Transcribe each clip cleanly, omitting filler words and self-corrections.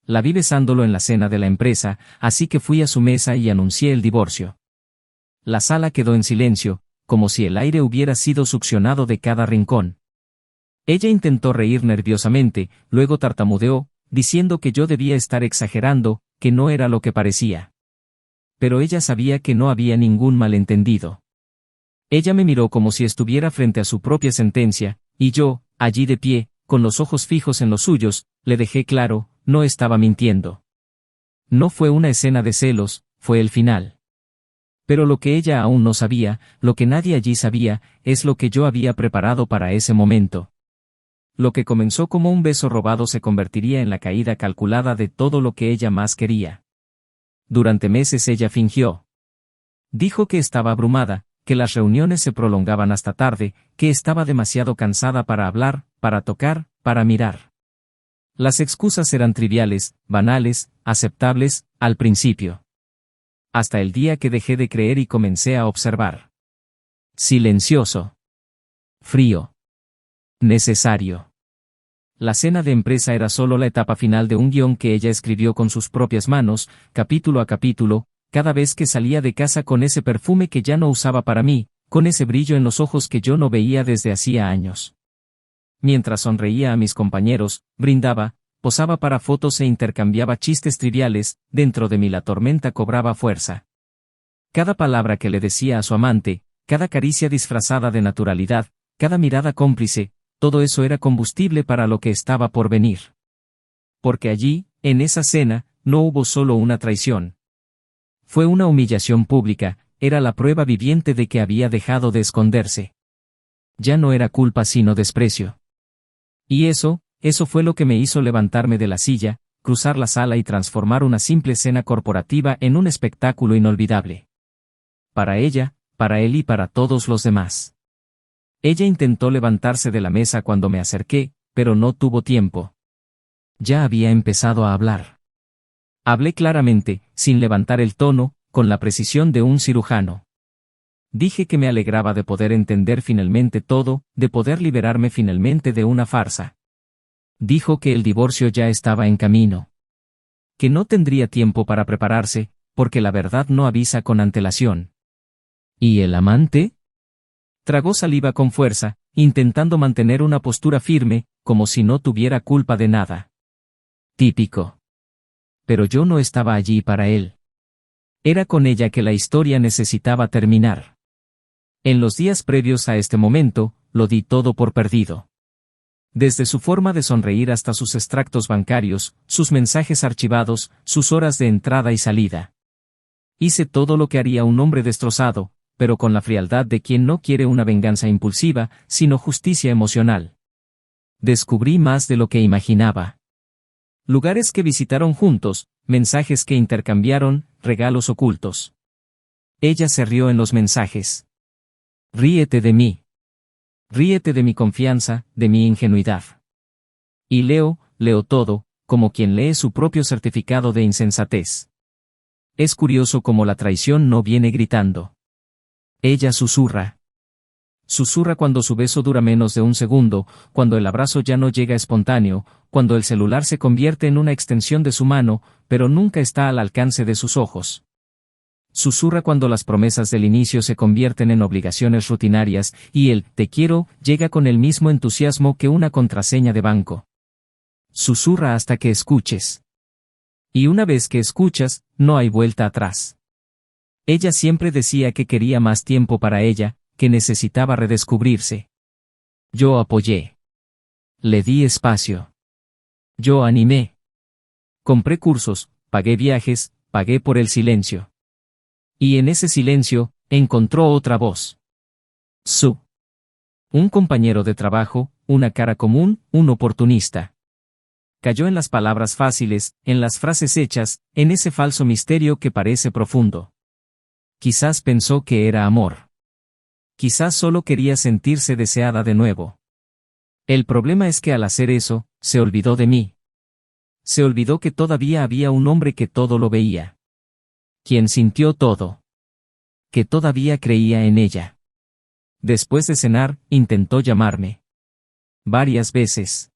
La vi besándolo en la cena de la empresa, así que fui a su mesa y anuncié el divorcio. La sala quedó en silencio, como si el aire hubiera sido succionado de cada rincón. Ella intentó reír nerviosamente, luego tartamudeó, diciendo que yo debía estar exagerando, que no era lo que parecía. Pero ella sabía que no había ningún malentendido. Ella me miró como si estuviera frente a su propia sentencia, y yo, allí de pie, con los ojos fijos en los suyos, le dejé claro, no estaba mintiendo. No fue una escena de celos, fue el final. Pero lo que ella aún no sabía, lo que nadie allí sabía, es lo que yo había preparado para ese momento. Lo que comenzó como un beso robado se convertiría en la caída calculada de todo lo que ella más quería. Durante meses ella fingió. Dijo que estaba abrumada, que las reuniones se prolongaban hasta tarde, que estaba demasiado cansada para hablar, para tocar, para mirar. Las excusas eran triviales, banales, aceptables, al principio. Hasta el día que dejé de creer y comencé a observar. Silencioso. Frío. Necesario. La cena de empresa era solo la etapa final de un guión que ella escribió con sus propias manos, capítulo a capítulo, cada vez que salía de casa con ese perfume que ya no usaba para mí, con ese brillo en los ojos que yo no veía desde hacía años. Mientras sonreía a mis compañeros, brindaba, posaba para fotos e intercambiaba chistes triviales, dentro de mí la tormenta cobraba fuerza. Cada palabra que le decía a su amante, cada caricia disfrazada de naturalidad, cada mirada cómplice, todo eso era combustible para lo que estaba por venir. Porque allí, en esa cena, no hubo solo una traición. Fue una humillación pública, era la prueba viviente de que había dejado de esconderse. Ya no era culpa sino desprecio. Y eso fue lo que me hizo levantarme de la silla, cruzar la sala y transformar una simple cena corporativa en un espectáculo inolvidable. Para ella, para él y para todos los demás. Ella intentó levantarse de la mesa cuando me acerqué, pero no tuvo tiempo. Ya había empezado a hablar. Hablé claramente, sin levantar el tono, con la precisión de un cirujano. Dije que me alegraba de poder entender finalmente todo, de poder liberarme finalmente de una farsa. Dijo que el divorcio ya estaba en camino. Que no tendría tiempo para prepararse, porque la verdad no avisa con antelación. ¿Y el amante? Tragó saliva con fuerza, intentando mantener una postura firme, como si no tuviera culpa de nada. Típico. Pero yo no estaba allí para él. Era con ella que la historia necesitaba terminar. En los días previos a este momento, lo di todo por perdido. Desde su forma de sonreír hasta sus extractos bancarios, sus mensajes archivados, sus horas de entrada y salida. Hice todo lo que haría un hombre destrozado, pero con la frialdad de quien no quiere una venganza impulsiva, sino justicia emocional. Descubrí más de lo que imaginaba. Lugares que visitaron juntos, mensajes que intercambiaron, regalos ocultos. Ella se rió en los mensajes. Ríete de mí. Ríete de mi confianza, de mi ingenuidad. Y leo todo, como quien lee su propio certificado de insensatez. Es curioso cómo la traición no viene gritando. Ella susurra. Susurra cuando su beso dura menos de un segundo, cuando el abrazo ya no llega espontáneo, cuando el celular se convierte en una extensión de su mano, pero nunca está al alcance de sus ojos. Susurra cuando las promesas del inicio se convierten en obligaciones rutinarias, y el «te quiero» llega con el mismo entusiasmo que una contraseña de banco. Susurra hasta que escuches. Y una vez que escuchas, no hay vuelta atrás. Ella siempre decía que quería más tiempo para ella, que necesitaba redescubrirse. Yo apoyé. Le di espacio. Yo animé. Compré cursos, pagué viajes, pagué por el silencio. Y en ese silencio, encontró otra voz. Un compañero de trabajo, una cara común, un oportunista. Cayó en las palabras fáciles, en las frases hechas, en ese falso misterio que parece profundo. Quizás pensó que era amor. Quizás solo quería sentirse deseada de nuevo. El problema es que al hacer eso, se olvidó de mí. Se olvidó que todavía había un hombre que todo lo veía. Quien sintió todo. Que todavía creía en ella. Después de cenar, intentó llamarme. Varias veces.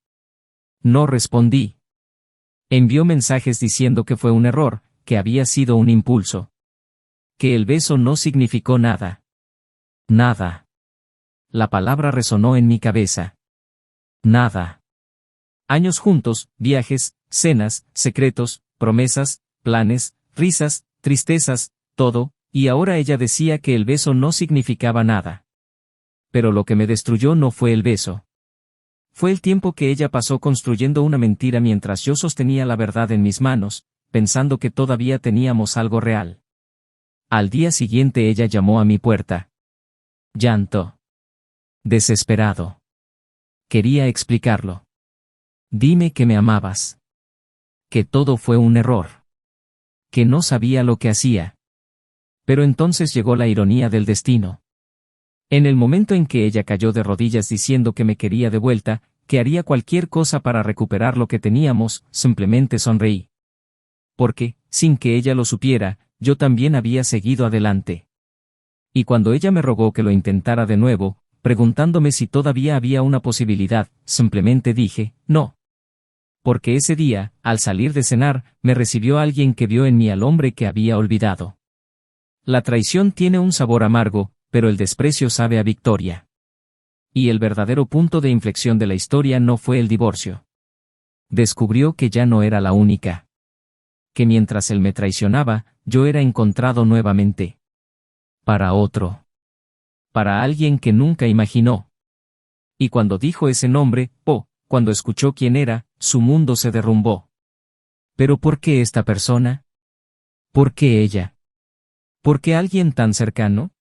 No respondí. Envió mensajes diciendo que fue un error, que había sido un impulso. Que el beso no significó nada. Nada. La palabra resonó en mi cabeza. Nada. Años juntos, viajes, cenas, secretos, promesas, planes, risas, tristezas, todo, y ahora ella decía que el beso no significaba nada. Pero lo que me destruyó no fue el beso. Fue el tiempo que ella pasó construyendo una mentira mientras yo sostenía la verdad en mis manos, pensando que todavía teníamos algo real. Al día siguiente ella llamó a mi puerta. Llanto. Desesperado. Quería explicarlo. Dime que me amabas. Que todo fue un error. Que no sabía lo que hacía. Pero entonces llegó la ironía del destino. En el momento en que ella cayó de rodillas diciendo que me quería de vuelta, que haría cualquier cosa para recuperar lo que teníamos, simplemente sonreí. Porque, sin que ella lo supiera, yo también había seguido adelante. Y cuando ella me rogó que lo intentara de nuevo, preguntándome si todavía había una posibilidad, simplemente dije, no. Porque ese día, al salir de cenar, me recibió alguien que vio en mí al hombre que había olvidado. La traición tiene un sabor amargo, pero el desprecio sabe a victoria. Y el verdadero punto de inflexión de la historia no fue el divorcio. Descubrió que ya no era la única. Que mientras él me traicionaba, yo era encontrado nuevamente. Para otro. Para alguien que nunca imaginó. Y cuando dijo ese nombre, cuando escuchó quién era, su mundo se derrumbó. ¿Pero por qué esta persona? ¿Por qué ella? ¿Por qué alguien tan cercano?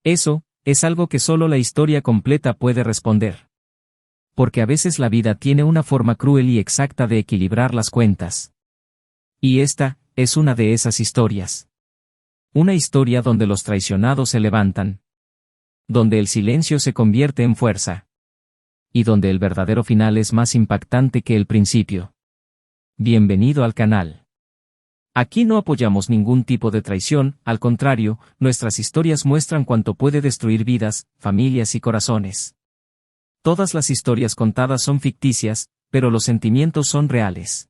Eso, es algo que solo la historia completa puede responder. Porque a veces la vida tiene una forma cruel y exacta de equilibrar las cuentas. Y esta, es una de esas historias. Una historia donde los traicionados se levantan. Donde el silencio se convierte en fuerza. Y donde el verdadero final es más impactante que el principio. Bienvenido al canal. Aquí no apoyamos ningún tipo de traición, al contrario, nuestras historias muestran cuánto puede destruir vidas, familias y corazones. Todas las historias contadas son ficticias, pero los sentimientos son reales.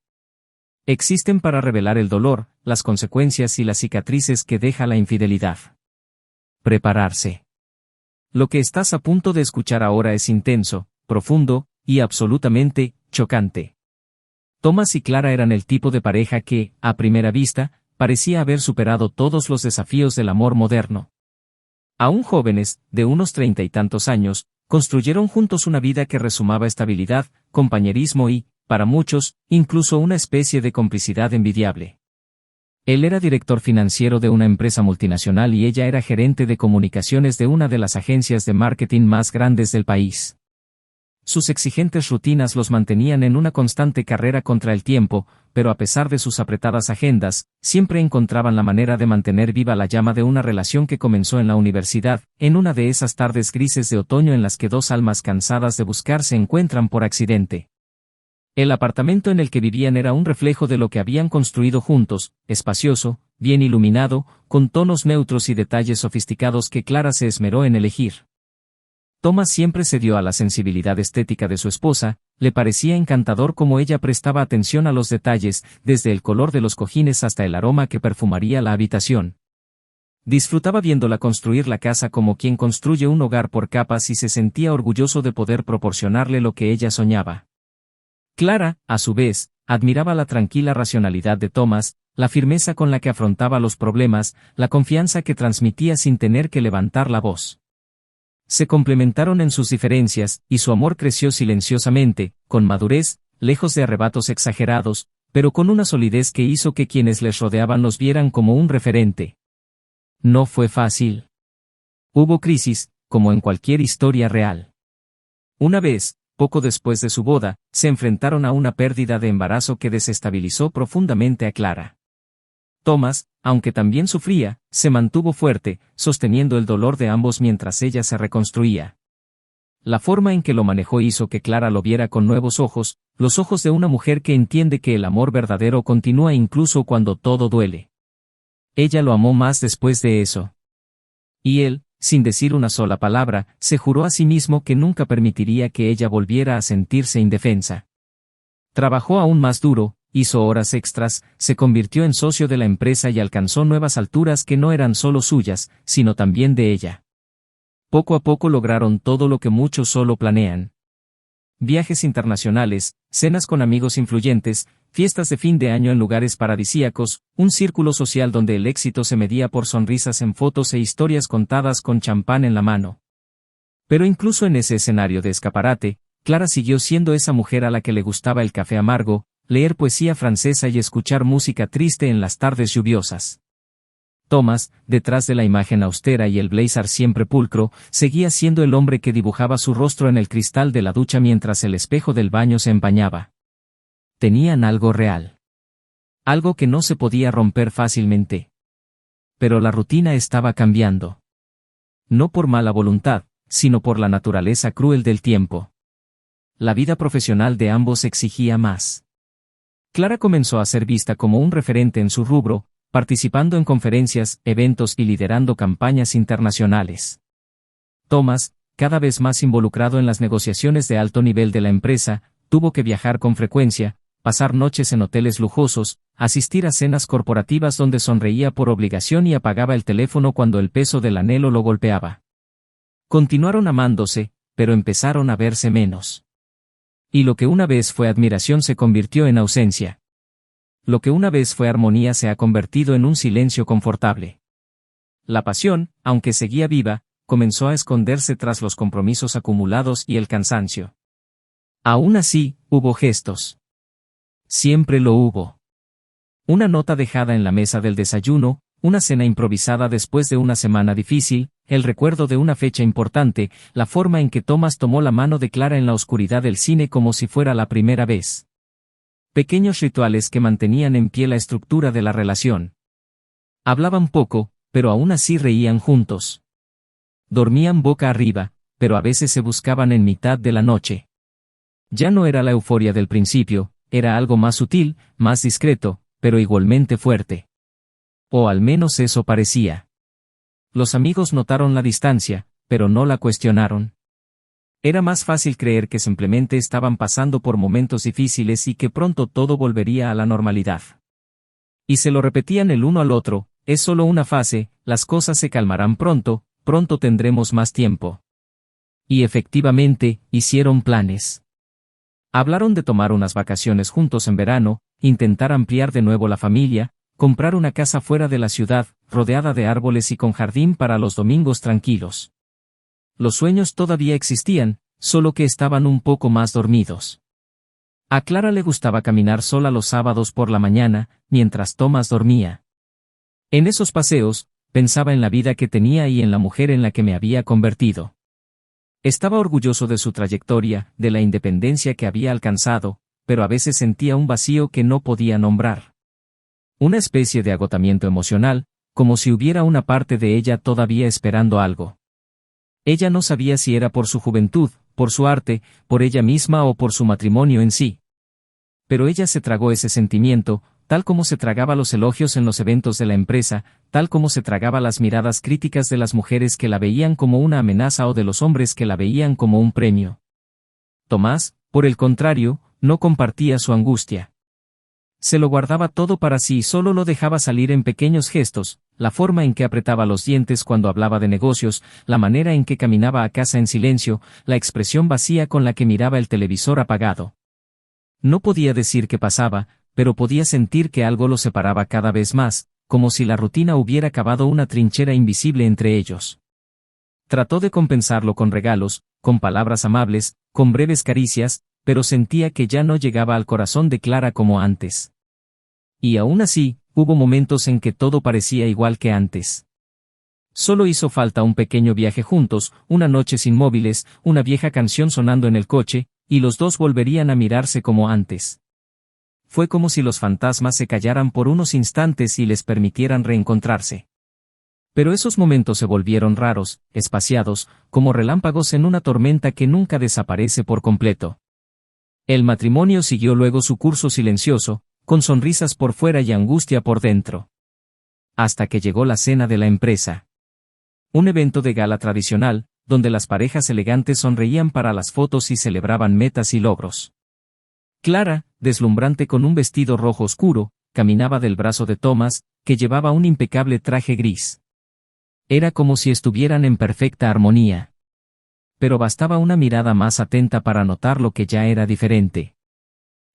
Existen para revelar el dolor, las consecuencias y las cicatrices que deja la infidelidad. Prepararse. Lo que estás a punto de escuchar ahora es intenso, profundo, y absolutamente chocante. Thomas y Clara eran el tipo de pareja que, a primera vista, parecía haber superado todos los desafíos del amor moderno. Aún jóvenes, de unos 30 y tantos años, construyeron juntos una vida que resumaba estabilidad, compañerismo y, para muchos, incluso una especie de complicidad envidiable. Él era director financiero de una empresa multinacional y ella era gerente de comunicaciones de una de las agencias de marketing más grandes del país. Sus exigentes rutinas los mantenían en una constante carrera contra el tiempo, pero a pesar de sus apretadas agendas, siempre encontraban la manera de mantener viva la llama de una relación que comenzó en la universidad, en una de esas tardes grises de otoño en las que dos almas cansadas de buscar se encuentran por accidente. El apartamento en el que vivían era un reflejo de lo que habían construido juntos, espacioso, bien iluminado, con tonos neutros y detalles sofisticados que Clara se esmeró en elegir. Thomas siempre cedió a la sensibilidad estética de su esposa, le parecía encantador cómo ella prestaba atención a los detalles, desde el color de los cojines hasta el aroma que perfumaría la habitación. Disfrutaba viéndola construir la casa como quien construye un hogar por capas y se sentía orgulloso de poder proporcionarle lo que ella soñaba. Clara, a su vez, admiraba la tranquila racionalidad de Thomas, la firmeza con la que afrontaba los problemas, la confianza que transmitía sin tener que levantar la voz. Se complementaron en sus diferencias, y su amor creció silenciosamente, con madurez, lejos de arrebatos exagerados, pero con una solidez que hizo que quienes les rodeaban los vieran como un referente. No fue fácil. Hubo crisis, como en cualquier historia real. Una vez, poco después de su boda, se enfrentaron a una pérdida de embarazo que desestabilizó profundamente a Clara. Thomas, aunque también sufría, se mantuvo fuerte, sosteniendo el dolor de ambos mientras ella se reconstruía. La forma en que lo manejó hizo que Clara lo viera con nuevos ojos, los ojos de una mujer que entiende que el amor verdadero continúa incluso cuando todo duele. Ella lo amó más después de eso. Y él, sin decir una sola palabra, se juró a sí mismo que nunca permitiría que ella volviera a sentirse indefensa. Trabajó aún más duro, hizo horas extras, se convirtió en socio de la empresa y alcanzó nuevas alturas que no eran solo suyas, sino también de ella. Poco a poco lograron todo lo que muchos solo planean. Viajes internacionales, cenas con amigos influyentes, fiestas de fin de año en lugares paradisíacos, un círculo social donde el éxito se medía por sonrisas en fotos e historias contadas con champán en la mano. Pero incluso en ese escenario de escaparate, Clara siguió siendo esa mujer a la que le gustaba el café amargo, leer poesía francesa y escuchar música triste en las tardes lluviosas. Thomas, detrás de la imagen austera y el blazer siempre pulcro, seguía siendo el hombre que dibujaba su rostro en el cristal de la ducha mientras el espejo del baño se empañaba. Tenían algo real. Algo que no se podía romper fácilmente. Pero la rutina estaba cambiando. No por mala voluntad, sino por la naturaleza cruel del tiempo. La vida profesional de ambos exigía más. Clara comenzó a ser vista como un referente en su rubro, participando en conferencias, eventos y liderando campañas internacionales. Thomas, cada vez más involucrado en las negociaciones de alto nivel de la empresa, tuvo que viajar con frecuencia, pasar noches en hoteles lujosos, asistir a cenas corporativas donde sonreía por obligación y apagaba el teléfono cuando el peso del anhelo lo golpeaba. Continuaron amándose, pero empezaron a verse menos. Y lo que una vez fue admiración se convirtió en ausencia. Lo que una vez fue armonía se ha convertido en un silencio confortable. La pasión, aunque seguía viva, comenzó a esconderse tras los compromisos acumulados y el cansancio. Aún así, hubo gestos. Siempre lo hubo. Una nota dejada en la mesa del desayuno, una cena improvisada después de una semana difícil, el recuerdo de una fecha importante, la forma en que Thomas tomó la mano de Clara en la oscuridad del cine como si fuera la primera vez. Pequeños rituales que mantenían en pie la estructura de la relación. Hablaban poco, pero aún así reían juntos. Dormían boca arriba, pero a veces se buscaban en mitad de la noche. Ya no era la euforia del principio, era algo más sutil, más discreto, pero igualmente fuerte. O al menos eso parecía. Los amigos notaron la distancia, pero no la cuestionaron. Era más fácil creer que simplemente estaban pasando por momentos difíciles y que pronto todo volvería a la normalidad. Y se lo repetían el uno al otro, es solo una fase, las cosas se calmarán pronto, pronto tendremos más tiempo. Y efectivamente, hicieron planes. Hablaron de tomar unas vacaciones juntos en verano, intentar ampliar de nuevo la familia, comprar una casa fuera de la ciudad, rodeada de árboles y con jardín para los domingos tranquilos. Los sueños todavía existían, solo que estaban un poco más dormidos. A Clara le gustaba caminar sola los sábados por la mañana, mientras Thomas dormía. En esos paseos, pensaba en la vida que tenía y en la mujer en la que me había convertido. Estaba orgulloso de su trayectoria, de la independencia que había alcanzado, pero a veces sentía un vacío que no podía nombrar. Una especie de agotamiento emocional, como si hubiera una parte de ella todavía esperando algo. Ella no sabía si era por su juventud, por su arte, por ella misma o por su matrimonio en sí. Pero ella se tragó ese sentimiento, tal como se tragaba los elogios en los eventos de la empresa, tal como se tragaba las miradas críticas de las mujeres que la veían como una amenaza o de los hombres que la veían como un premio. Tomás, por el contrario, no compartía su angustia. Se lo guardaba todo para sí y solo lo dejaba salir en pequeños gestos, la forma en que apretaba los dientes cuando hablaba de negocios, la manera en que caminaba a casa en silencio, la expresión vacía con la que miraba el televisor apagado. No podía decir qué pasaba, pero podía sentir que algo lo separaba cada vez más, como si la rutina hubiera cavado una trinchera invisible entre ellos. Trató de compensarlo con regalos, con palabras amables, con breves caricias, pero sentía que ya no llegaba al corazón de Clara como antes. Y aún así, hubo momentos en que todo parecía igual que antes. Solo hizo falta un pequeño viaje juntos, una noche sin móviles, una vieja canción sonando en el coche, y los dos volverían a mirarse como antes. Fue como si los fantasmas se callaran por unos instantes y les permitieran reencontrarse. Pero esos momentos se volvieron raros, espaciados, como relámpagos en una tormenta que nunca desaparece por completo. El matrimonio siguió luego su curso silencioso, con sonrisas por fuera y angustia por dentro. Hasta que llegó la cena de la empresa. Un evento de gala tradicional, donde las parejas elegantes sonreían para las fotos y celebraban metas y logros. Clara, deslumbrante con un vestido rojo oscuro, caminaba del brazo de Thomas, que llevaba un impecable traje gris. Era como si estuvieran en perfecta armonía. Pero bastaba una mirada más atenta para notar lo que ya era diferente.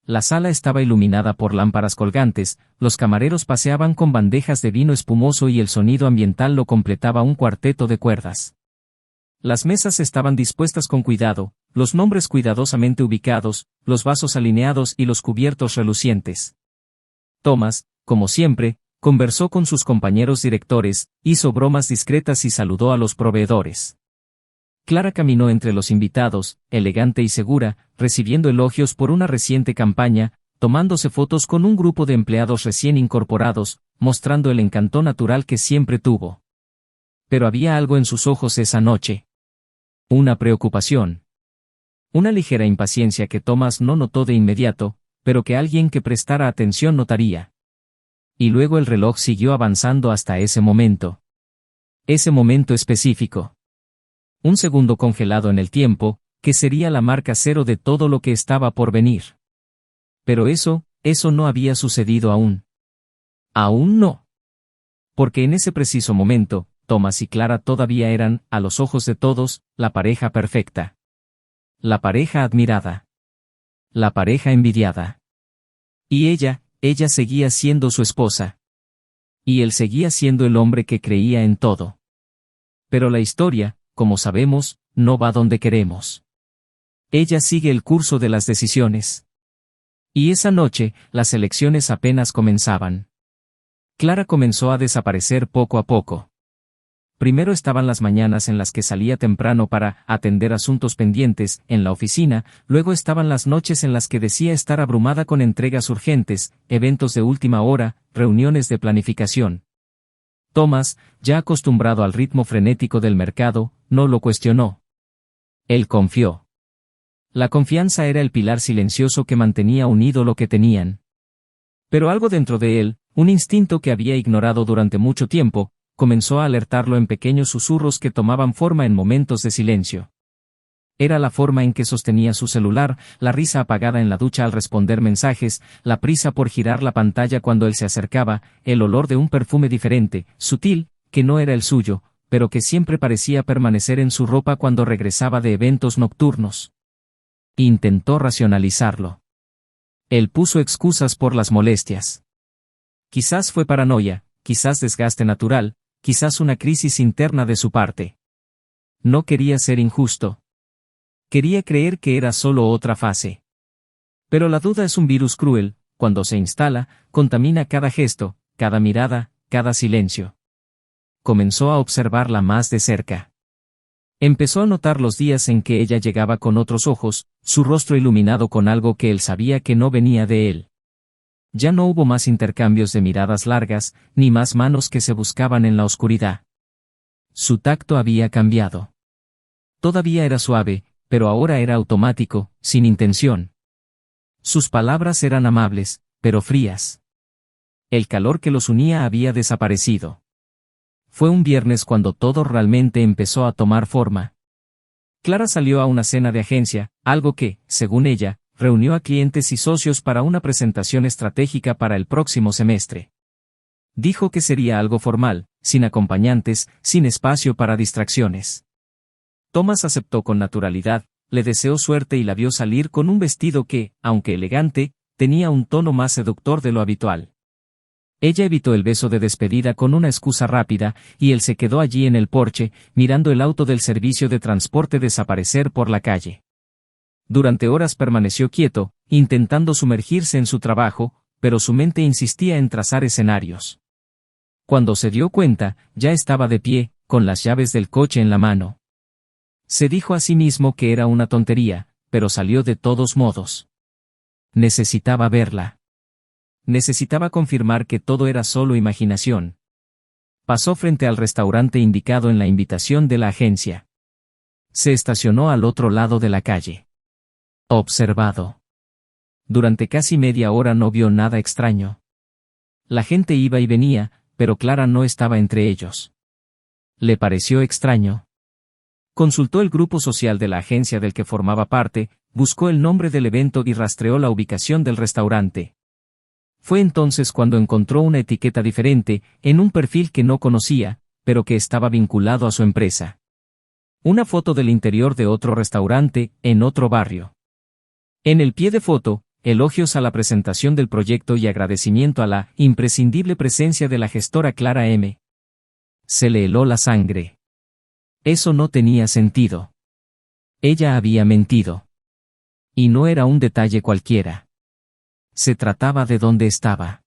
La sala estaba iluminada por lámparas colgantes, los camareros paseaban con bandejas de vino espumoso y el sonido ambiental lo completaba un cuarteto de cuerdas. Las mesas estaban dispuestas con cuidado, los nombres cuidadosamente ubicados, los vasos alineados y los cubiertos relucientes. Thomas, como siempre, conversó con sus compañeros directores, hizo bromas discretas y saludó a los proveedores. Clara caminó entre los invitados, elegante y segura, recibiendo elogios por una reciente campaña, tomándose fotos con un grupo de empleados recién incorporados, mostrando el encanto natural que siempre tuvo. Pero había algo en sus ojos esa noche. Una preocupación. Una ligera impaciencia que Thomas no notó de inmediato, pero que alguien que prestara atención notaría. Y luego el reloj siguió avanzando hasta ese momento. Ese momento específico. Un segundo congelado en el tiempo, que sería la marca cero de todo lo que estaba por venir. Pero eso no había sucedido aún. Aún no. Porque en ese preciso momento, Thomas y Clara todavía eran, a los ojos de todos, la pareja perfecta. La pareja admirada. La pareja envidiada. Y ella seguía siendo su esposa. Y él seguía siendo el hombre que creía en todo. Pero la historia, como sabemos, no va donde queremos. Ella sigue el curso de las decisiones. Y esa noche, las elecciones apenas comenzaban. Clara comenzó a desaparecer poco a poco. Primero estaban las mañanas en las que salía temprano para atender asuntos pendientes en la oficina, luego estaban las noches en las que decía estar abrumada con entregas urgentes, eventos de última hora, reuniones de planificación. Thomas, ya acostumbrado al ritmo frenético del mercado, no lo cuestionó. Él confió. La confianza era el pilar silencioso que mantenía unido lo que tenían. Pero algo dentro de él, un instinto que había ignorado durante mucho tiempo, comenzó a alertarlo en pequeños susurros que tomaban forma en momentos de silencio. Era la forma en que sostenía su celular, la risa apagada en la ducha al responder mensajes, la prisa por girar la pantalla cuando él se acercaba, el olor de un perfume diferente, sutil, que no era el suyo, pero que siempre parecía permanecer en su ropa cuando regresaba de eventos nocturnos. Intentó racionalizarlo. Él puso excusas por las molestias. Quizás fue paranoia, quizás desgaste natural, quizás una crisis interna de su parte. No quería ser injusto. Quería creer que era solo otra fase. Pero la duda es un virus cruel, cuando se instala, contamina cada gesto, cada mirada, cada silencio. Comenzó a observarla más de cerca. Empezó a notar los días en que ella llegaba con otros ojos, su rostro iluminado con algo que él sabía que no venía de él. Ya no hubo más intercambios de miradas largas, ni más manos que se buscaban en la oscuridad. Su tacto había cambiado. Todavía era suave, pero ahora era automático, sin intención. Sus palabras eran amables, pero frías. El calor que los unía había desaparecido. Fue un viernes cuando todo realmente empezó a tomar forma. Clara salió a una cena de agencia, algo que, según ella, reunió a clientes y socios para una presentación estratégica para el próximo semestre. Dijo que sería algo formal, sin acompañantes, sin espacio para distracciones. Thomas aceptó con naturalidad, le deseó suerte y la vio salir con un vestido que, aunque elegante, tenía un tono más seductor de lo habitual. Ella evitó el beso de despedida con una excusa rápida, y él se quedó allí en el porche, mirando el auto del servicio de transporte desaparecer por la calle. Durante horas permaneció quieto, intentando sumergirse en su trabajo, pero su mente insistía en trazar escenarios. Cuando se dio cuenta, ya estaba de pie, con las llaves del coche en la mano. Se dijo a sí mismo que era una tontería, pero salió de todos modos. Necesitaba verla. Necesitaba confirmar que todo era solo imaginación. Pasó frente al restaurante indicado en la invitación de la agencia. Se estacionó al otro lado de la calle. Observado. Durante casi media hora no vio nada extraño. La gente iba y venía, pero Clara no estaba entre ellos. Le pareció extraño. Consultó el grupo social de la agencia del que formaba parte, buscó el nombre del evento y rastreó la ubicación del restaurante. Fue entonces cuando encontró una etiqueta diferente, en un perfil que no conocía, pero que estaba vinculado a su empresa. Una foto del interior de otro restaurante, en otro barrio. En el pie de foto, elogios a la presentación del proyecto y agradecimiento a la imprescindible presencia de la gestora Clara M. Se le heló la sangre. Eso no tenía sentido. Ella había mentido. Y no era un detalle cualquiera. Se trataba de dónde estaba.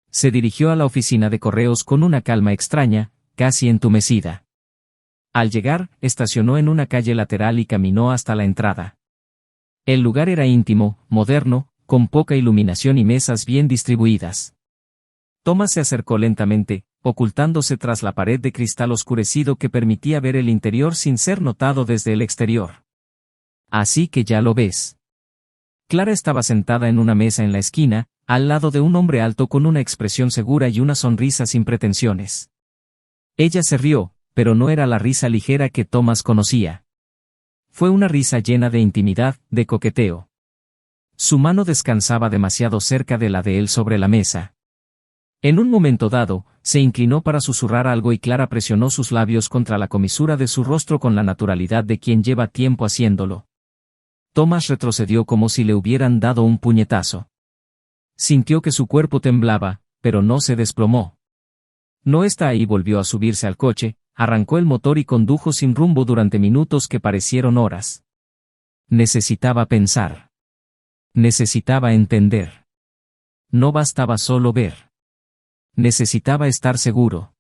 Se dirigió a la oficina de correos con una calma extraña, casi entumecida. Al llegar, estacionó en una calle lateral y caminó hasta la entrada. El lugar era íntimo, moderno, con poca iluminación y mesas bien distribuidas. Thomas se acercó lentamente, ocultándose tras la pared de cristal oscurecido que permitía ver el interior sin ser notado desde el exterior. Así que ya lo ves. Clara estaba sentada en una mesa en la esquina, al lado de un hombre alto con una expresión segura y una sonrisa sin pretensiones. Ella se rió, pero no era la risa ligera que Thomas conocía. Fue una risa llena de intimidad, de coqueteo. Su mano descansaba demasiado cerca de la de él sobre la mesa. En un momento dado, se inclinó para susurrar algo y Clara presionó sus labios contra la comisura de su rostro con la naturalidad de quien lleva tiempo haciéndolo. Thomas retrocedió como si le hubieran dado un puñetazo. Sintió que su cuerpo temblaba, pero no se desplomó. No está ahí. Volvió a subirse al coche, arrancó el motor y condujo sin rumbo durante minutos que parecieron horas. Necesitaba pensar. Necesitaba entender. No bastaba solo ver. Necesitaba estar seguro.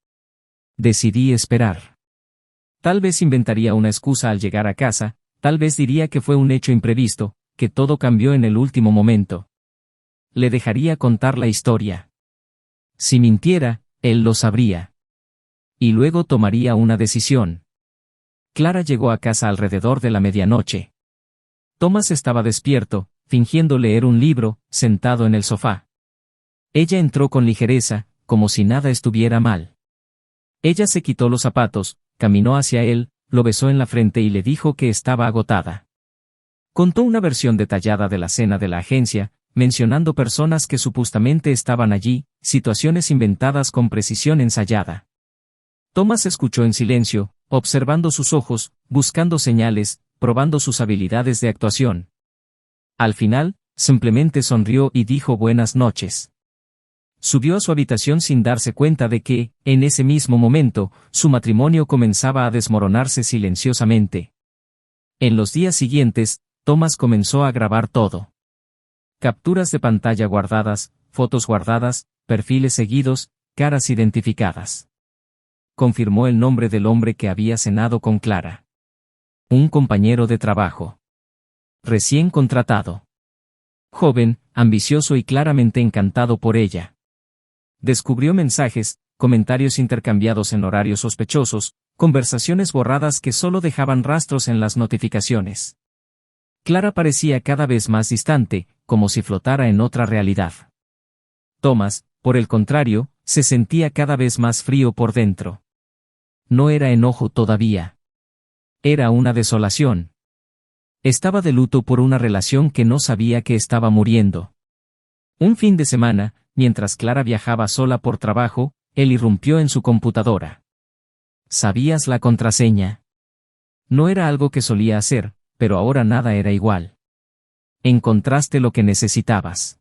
Decidí esperar. Tal vez inventaría una excusa al llegar a casa, tal vez diría que fue un hecho imprevisto, que todo cambió en el último momento. Le dejaría contar la historia. Si mintiera, él lo sabría. Y luego tomaría una decisión. Clara llegó a casa alrededor de la medianoche. Thomas estaba despierto, fingiendo leer un libro, sentado en el sofá. Ella entró con ligereza, como si nada estuviera mal. Ella se quitó los zapatos, caminó hacia él, lo besó en la frente y le dijo que estaba agotada. Contó una versión detallada de la cena de la agencia, mencionando personas que supuestamente estaban allí, situaciones inventadas con precisión ensayada. Thomas escuchó en silencio, observando sus ojos, buscando señales, probando sus habilidades de actuación. Al final, simplemente sonrió y dijo buenas noches. Subió a su habitación sin darse cuenta de que, en ese mismo momento, su matrimonio comenzaba a desmoronarse silenciosamente. En los días siguientes, Thomas comenzó a grabar todo. Capturas de pantalla guardadas, fotos guardadas, perfiles seguidos, caras identificadas. Confirmó el nombre del hombre que había cenado con Clara. Un compañero de trabajo. Recién contratado. Joven, ambicioso y claramente encantado por ella. Descubrió mensajes, comentarios intercambiados en horarios sospechosos, conversaciones borradas que solo dejaban rastros en las notificaciones. Clara parecía cada vez más distante, como si flotara en otra realidad. Thomas, por el contrario, se sentía cada vez más frío por dentro. No era enojo todavía. Era una desolación. Estaba de luto por una relación que no sabía que estaba muriendo. Un fin de semana, mientras Clara viajaba sola por trabajo, él irrumpió en su computadora. ¿Sabías la contraseña? No era algo que solía hacer, pero ahora nada era igual. Encontraste lo que necesitabas.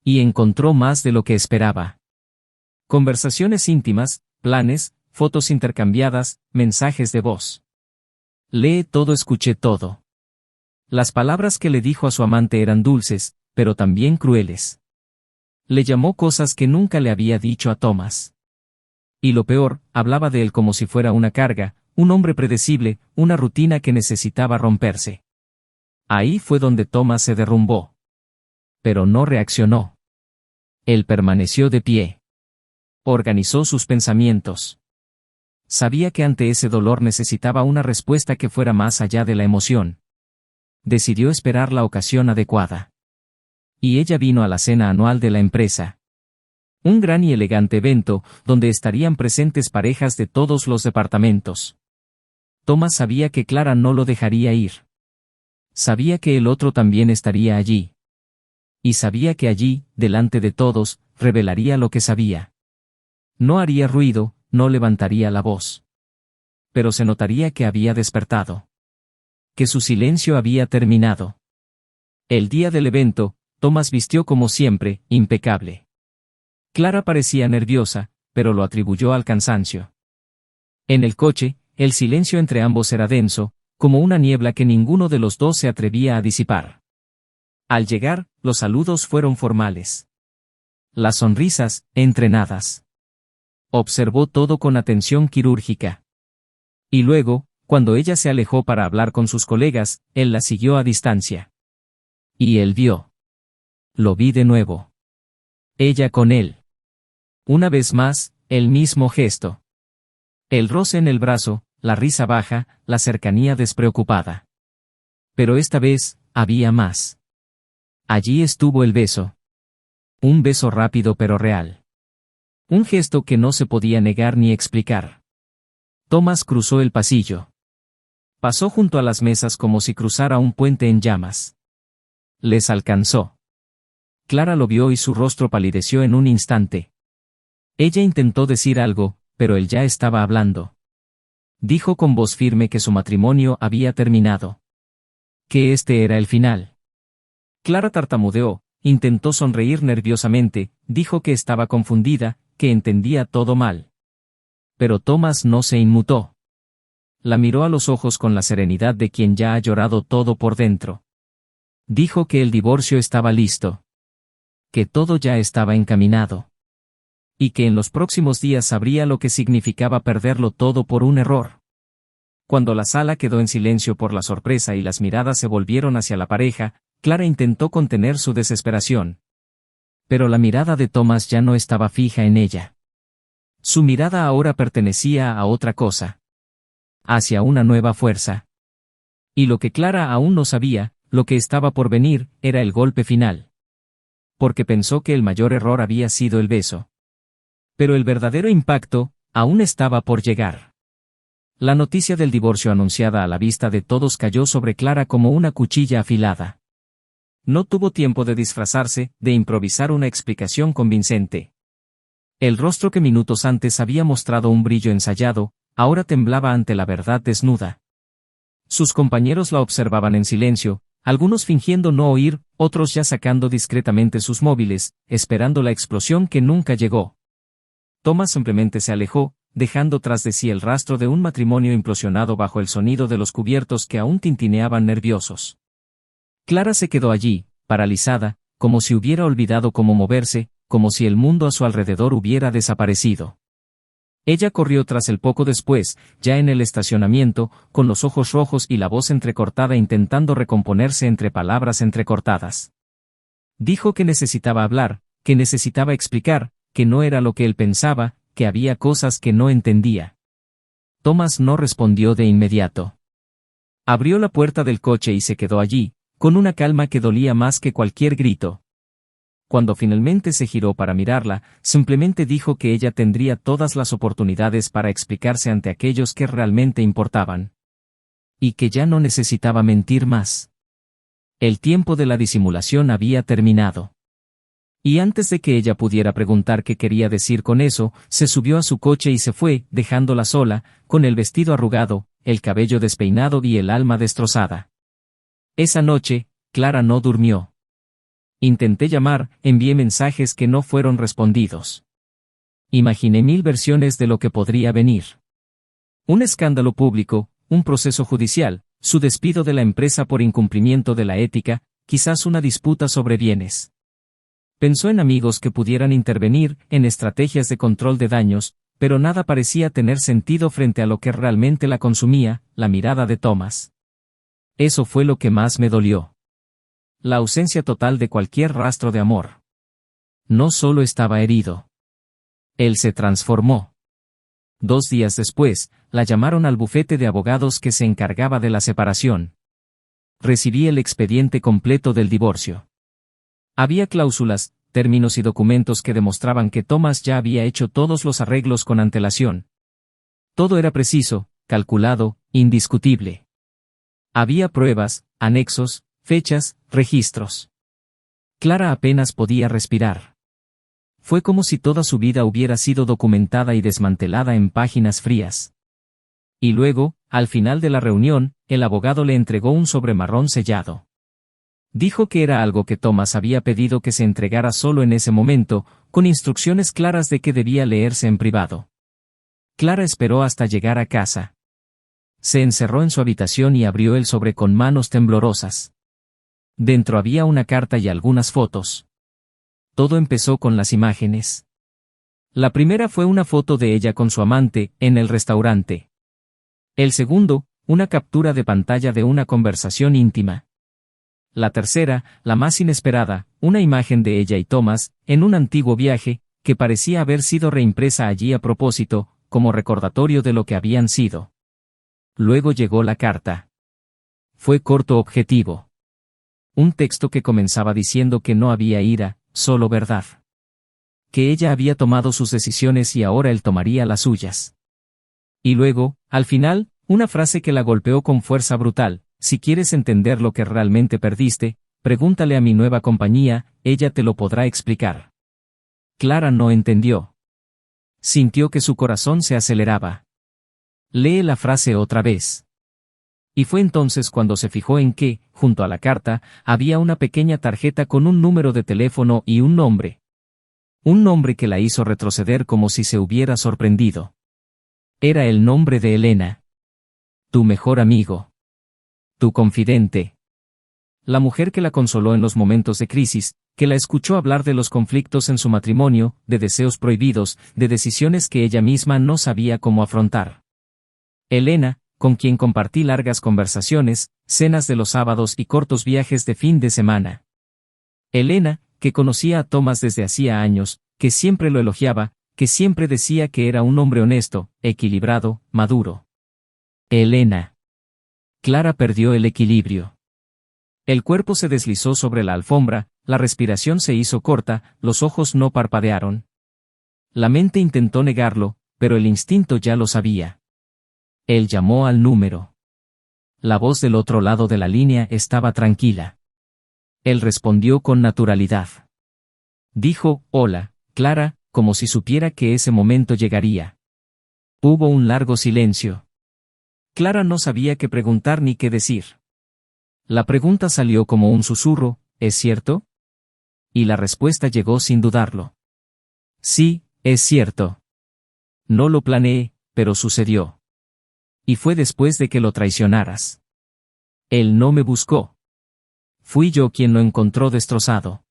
Y encontró más de lo que esperaba. Conversaciones íntimas, planes, fotos intercambiadas, mensajes de voz. Lee todo, escuché todo. Las palabras que le dijo a su amante eran dulces, pero también crueles. Le llamó cosas que nunca le había dicho a Thomas. Y lo peor, hablaba de él como si fuera una carga, un hombre predecible, una rutina que necesitaba romperse. Ahí fue donde Thomas se derrumbó. Pero no reaccionó. Él permaneció de pie. Organizó sus pensamientos. Sabía que ante ese dolor necesitaba una respuesta que fuera más allá de la emoción. Decidió esperar la ocasión adecuada. Y ella vino a la cena anual de la empresa. Un gran y elegante evento, donde estarían presentes parejas de todos los departamentos. Thomas sabía que Clara no lo dejaría ir. Sabía que el otro también estaría allí. Y sabía que allí, delante de todos, revelaría lo que sabía. No haría ruido, no levantaría la voz. Pero se notaría que había despertado. Que su silencio había terminado. El día del evento, Thomas vistió como siempre, impecable. Clara parecía nerviosa, pero lo atribuyó al cansancio. En el coche, el silencio entre ambos era denso, como una niebla que ninguno de los dos se atrevía a disipar. Al llegar, los saludos fueron formales. Las sonrisas, entrenadas. Observó todo con atención quirúrgica. Y luego, cuando ella se alejó para hablar con sus colegas, él la siguió a distancia. Y él vio. Lo vi de nuevo. Ella con él. Una vez más, el mismo gesto. El roce en el brazo, la risa baja, la cercanía despreocupada. Pero esta vez, había más. Allí estuvo el beso. Un beso rápido pero real. Un gesto que no se podía negar ni explicar. Thomas cruzó el pasillo. Pasó junto a las mesas como si cruzara un puente en llamas. Les alcanzó. Clara lo vio y su rostro palideció en un instante. Ella intentó decir algo, pero él ya estaba hablando. Dijo con voz firme que su matrimonio había terminado. Que este era el final. Clara tartamudeó, intentó sonreír nerviosamente, dijo que estaba confundida, que entendía todo mal. Pero Thomas no se inmutó. La miró a los ojos con la serenidad de quien ya ha llorado todo por dentro. Dijo que el divorcio estaba listo. Que todo ya estaba encaminado. Y que en los próximos días sabría lo que significaba perderlo todo por un error. Cuando la sala quedó en silencio por la sorpresa y las miradas se volvieron hacia la pareja, Clara intentó contener su desesperación. Pero la mirada de Thomas ya no estaba fija en ella. Su mirada ahora pertenecía a otra cosa. Hacia una nueva fuerza. Y lo que Clara aún no sabía, lo que estaba por venir, era el golpe final. Porque pensó que el mayor error había sido el beso. Pero el verdadero impacto, aún estaba por llegar. La noticia del divorcio anunciada a la vista de todos cayó sobre Clara como una cuchilla afilada. No tuvo tiempo de disfrazarse, de improvisar una explicación convincente. El rostro que minutos antes había mostrado un brillo ensayado, ahora temblaba ante la verdad desnuda. Sus compañeros la observaban en silencio, algunos fingiendo no oír, otros ya sacando discretamente sus móviles, esperando la explosión que nunca llegó. Thomas simplemente se alejó, dejando tras de sí el rastro de un matrimonio implosionado bajo el sonido de los cubiertos que aún tintineaban nerviosos. Clara se quedó allí, paralizada, como si hubiera olvidado cómo moverse, como si el mundo a su alrededor hubiera desaparecido. Ella corrió tras él poco después, ya en el estacionamiento, con los ojos rojos y la voz entrecortada intentando recomponerse entre palabras entrecortadas. Dijo que necesitaba hablar, que necesitaba explicar, que no era lo que él pensaba, que había cosas que no entendía. Thomas no respondió de inmediato. Abrió la puerta del coche y se quedó allí, con una calma que dolía más que cualquier grito. Cuando finalmente se giró para mirarla, simplemente dijo que ella tendría todas las oportunidades para explicarse ante aquellos que realmente importaban. Y que ya no necesitaba mentir más. El tiempo de la disimulación había terminado. Y antes de que ella pudiera preguntar qué quería decir con eso, se subió a su coche y se fue, dejándola sola, con el vestido arrugado, el cabello despeinado y el alma destrozada. Esa noche, Clara no durmió. Intenté llamar, envié mensajes que no fueron respondidos. Imaginé 1000 versiones de lo que podría venir. Un escándalo público, un proceso judicial, su despido de la empresa por incumplimiento de la ética, quizás una disputa sobre bienes. Pensó en amigos que pudieran intervenir, en estrategias de control de daños, pero nada parecía tener sentido frente a lo que realmente la consumía, la mirada de Thomas. Eso fue lo que más me dolió. La ausencia total de cualquier rastro de amor. No solo estaba herido. Él se transformó. 2 días después, la llamaron al bufete de abogados que se encargaba de la separación. Recibí el expediente completo del divorcio. Había cláusulas, términos y documentos que demostraban que Thomas ya había hecho todos los arreglos con antelación. Todo era preciso, calculado, indiscutible. Había pruebas, anexos, fechas, registros. Clara apenas podía respirar. Fue como si toda su vida hubiera sido documentada y desmantelada en páginas frías. Y luego, al final de la reunión, el abogado le entregó un sobre marrón sellado. Dijo que era algo que Thomas había pedido que se entregara solo en ese momento, con instrucciones claras de que debía leerse en privado. Clara esperó hasta llegar a casa. Se encerró en su habitación y abrió el sobre con manos temblorosas. Dentro había una carta y algunas fotos. Todo empezó con las imágenes. La primera fue una foto de ella con su amante, en el restaurante. El segundo, una captura de pantalla de una conversación íntima. La tercera, la más inesperada, una imagen de ella y Thomas, en un antiguo viaje, que parecía haber sido reimpresa allí a propósito, como recordatorio de lo que habían sido. Luego llegó la carta. Fue corto objetivo. Un texto que comenzaba diciendo que no había ira, solo verdad. Que ella había tomado sus decisiones y ahora él tomaría las suyas. Y luego, al final, una frase que la golpeó con fuerza brutal: si quieres entender lo que realmente perdiste, pregúntale a mi nueva compañía, ella te lo podrá explicar. Clara no entendió. Sintió que su corazón se aceleraba. Lee la frase otra vez. Y fue entonces cuando se fijó en que, junto a la carta, había una pequeña tarjeta con un número de teléfono y un nombre. Un nombre que la hizo retroceder como si se hubiera sorprendido. Era el nombre de Elena. Tu mejor amigo. Tu confidente. La mujer que la consoló en los momentos de crisis, que la escuchó hablar de los conflictos en su matrimonio, de deseos prohibidos, de decisiones que ella misma no sabía cómo afrontar. Elena, con quien compartí largas conversaciones, cenas de los sábados y cortos viajes de fin de semana. Elena, que conocía a Thomas desde hacía años, que siempre lo elogiaba, que siempre decía que era un hombre honesto, equilibrado, maduro. Elena. Clara perdió el equilibrio. El cuerpo se deslizó sobre la alfombra, la respiración se hizo corta, los ojos no parpadearon. La mente intentó negarlo, pero el instinto ya lo sabía. Él llamó al número. La voz del otro lado de la línea estaba tranquila. Él respondió con naturalidad. Dijo, hola, Clara, como si supiera que ese momento llegaría. Hubo un largo silencio. Clara no sabía qué preguntar ni qué decir. La pregunta salió como un susurro, ¿es cierto? Y la respuesta llegó sin dudarlo. Sí, es cierto. No lo planeé, pero sucedió. Y fue después de que lo traicionaras. Él no me buscó. Fui yo quien lo encontró destrozado.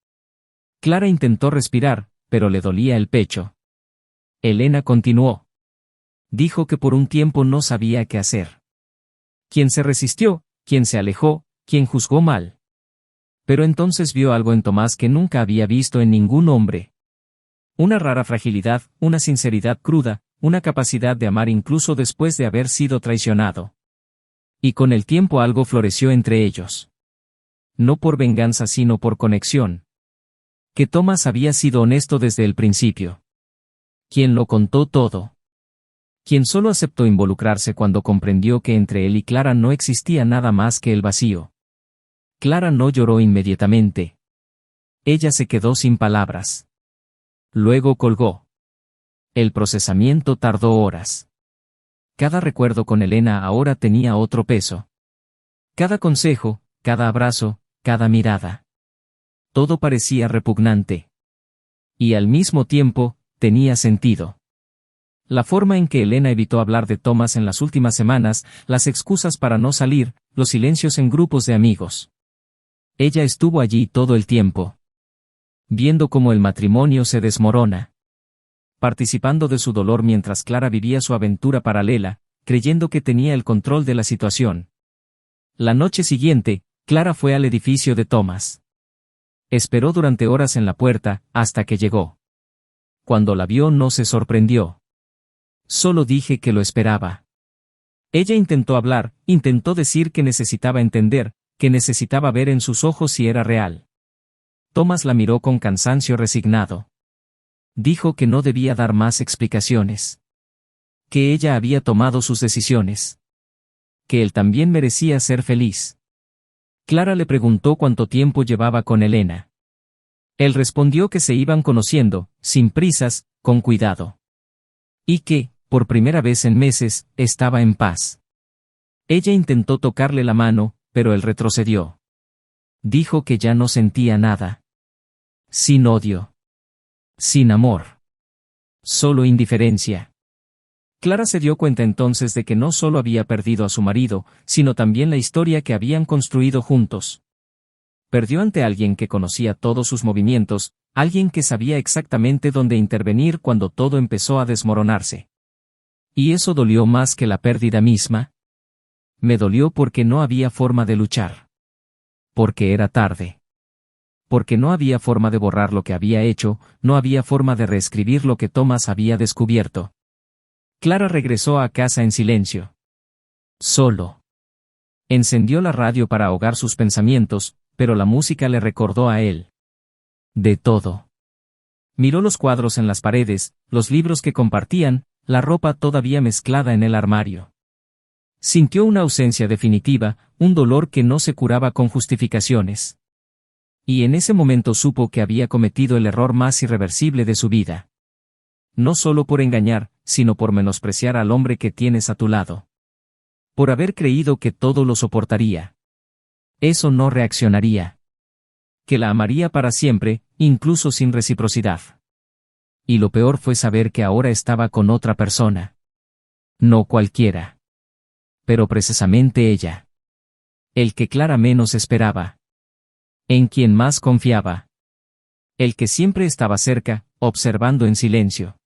Clara intentó respirar, pero le dolía el pecho. Elena continuó. Dijo que por un tiempo no sabía qué hacer. Quien se resistió, quien se alejó, quien juzgó mal. Pero entonces vio algo en Tomás que nunca había visto en ningún hombre. Una rara fragilidad, una sinceridad cruda, una capacidad de amar incluso después de haber sido traicionado. Y con el tiempo algo floreció entre ellos. No por venganza sino por conexión. Que Tomás había sido honesto desde el principio. Quien lo contó todo. Quien solo aceptó involucrarse cuando comprendió que entre él y Clara no existía nada más que el vacío. Clara no lloró inmediatamente. Ella se quedó sin palabras. Luego colgó. El procesamiento tardó horas. Cada recuerdo con Elena ahora tenía otro peso. Cada consejo, cada abrazo, cada mirada. Todo parecía repugnante. Y al mismo tiempo, tenía sentido. La forma en que Elena evitó hablar de Thomas en las últimas semanas, las excusas para no salir, los silencios en grupos de amigos. Ella estuvo allí todo el tiempo. Viendo cómo el matrimonio se desmorona. Participando de su dolor mientras Clara vivía su aventura paralela, creyendo que tenía el control de la situación. La noche siguiente, Clara fue al edificio de Thomas. Esperó durante horas en la puerta, hasta que llegó. Cuando la vio no se sorprendió. Solo dije que lo esperaba. Ella intentó hablar, intentó decir que necesitaba entender, que necesitaba ver en sus ojos si era real. Thomas la miró con cansancio resignado. Dijo que no debía dar más explicaciones. Que ella había tomado sus decisiones. que él también merecía ser feliz. Clara le preguntó cuánto tiempo llevaba con Elena. Él respondió que se iban conociendo, sin prisas, con cuidado. Y que, por primera vez en meses, estaba en paz. Ella intentó tocarle la mano, pero él retrocedió. Dijo que ya no sentía nada. Sin odio. Sin amor. Solo indiferencia. Clara se dio cuenta entonces de que no solo había perdido a su marido, sino también la historia que habían construido juntos. Perdió ante alguien que conocía todos sus movimientos, alguien que sabía exactamente dónde intervenir cuando todo empezó a desmoronarse. ¿Y eso dolió más que la pérdida misma? Me dolió porque no había forma de luchar. Porque era tarde. Porque no había forma de borrar lo que había hecho, no había forma de reescribir lo que Thomas había descubierto. Clara regresó a casa en silencio. Solo. Encendió la radio para ahogar sus pensamientos, pero la música le recordó a él. De todo. Miró los cuadros en las paredes, los libros que compartían, la ropa todavía mezclada en el armario. Sintió una ausencia definitiva, un dolor que no se curaba con justificaciones. Y en ese momento supo que había cometido el error más irreversible de su vida. No solo por engañar, sino por menospreciar al hombre que tienes a tu lado. Por haber creído que todo lo soportaría. Eso no reaccionaría. Que la amaría para siempre, incluso sin reciprocidad. Y lo peor fue saber que ahora estaba con otra persona. No cualquiera. Pero precisamente ella. El que Clara menos esperaba. En quien más confiaba. El que siempre estaba cerca, observando en silencio.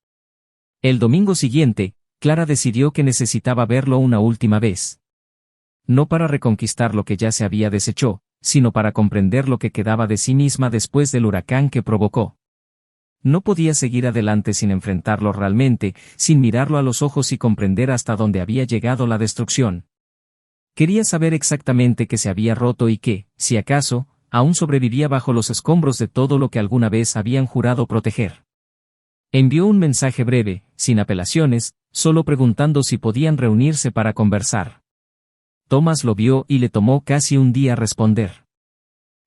El domingo siguiente, Clara decidió que necesitaba verlo una última vez. No para reconquistar lo que ya se había deshecho, sino para comprender lo que quedaba de sí misma después del huracán que provocó. No podía seguir adelante sin enfrentarlo realmente, sin mirarlo a los ojos y comprender hasta dónde había llegado la destrucción. Quería saber exactamente qué se había roto y qué, si acaso, aún sobrevivía bajo los escombros de todo lo que alguna vez habían jurado proteger. Envió un mensaje breve, sin apelaciones, solo preguntando si podían reunirse para conversar. Thomas lo vio y le tomó casi un día responder.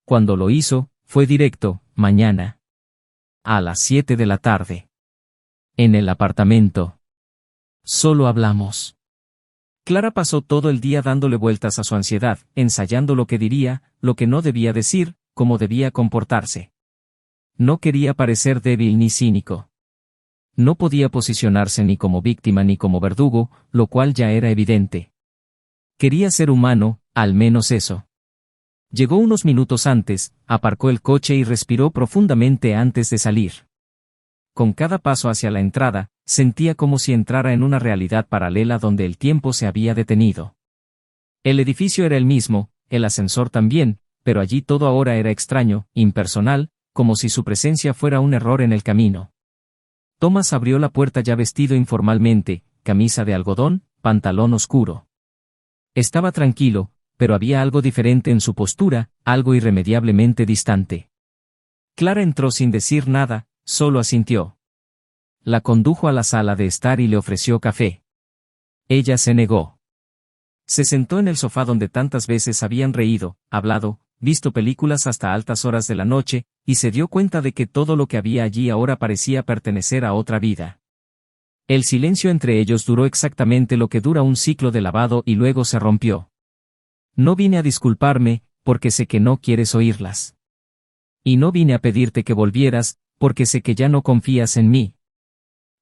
Cuando lo hizo, fue directo: mañana. A las 7 de la tarde. En el apartamento. Solo hablamos. Clara pasó todo el día dándole vueltas a su ansiedad, ensayando lo que diría, lo que no debía decir, cómo debía comportarse. No quería parecer débil ni cínico. No podía posicionarse ni como víctima ni como verdugo, lo cual ya era evidente. Quería ser humano, al menos eso. Llegó unos minutos antes, aparcó el coche y respiró profundamente antes de salir. Con cada paso hacia la entrada, sentía como si entrara en una realidad paralela donde el tiempo se había detenido. El edificio era el mismo, el ascensor también, pero allí todo ahora era extraño, impersonal, como si su presencia fuera un error en el camino. Thomas abrió la puerta ya vestido informalmente, camisa de algodón, pantalón oscuro. Estaba tranquilo, pero había algo diferente en su postura, algo irremediablemente distante. Clara entró sin decir nada, solo asintió. La condujo a la sala de estar y le ofreció café. Ella se negó. Se sentó en el sofá donde tantas veces habían reído, hablado, visto películas hasta altas horas de la noche, y se dio cuenta de que todo lo que había allí ahora parecía pertenecer a otra vida. El silencio entre ellos duró exactamente lo que dura un ciclo de lavado y luego se rompió. No vine a disculparme, porque sé que no quieres oírlas. Y no vine a pedirte que volvieras, porque sé que ya no confías en mí.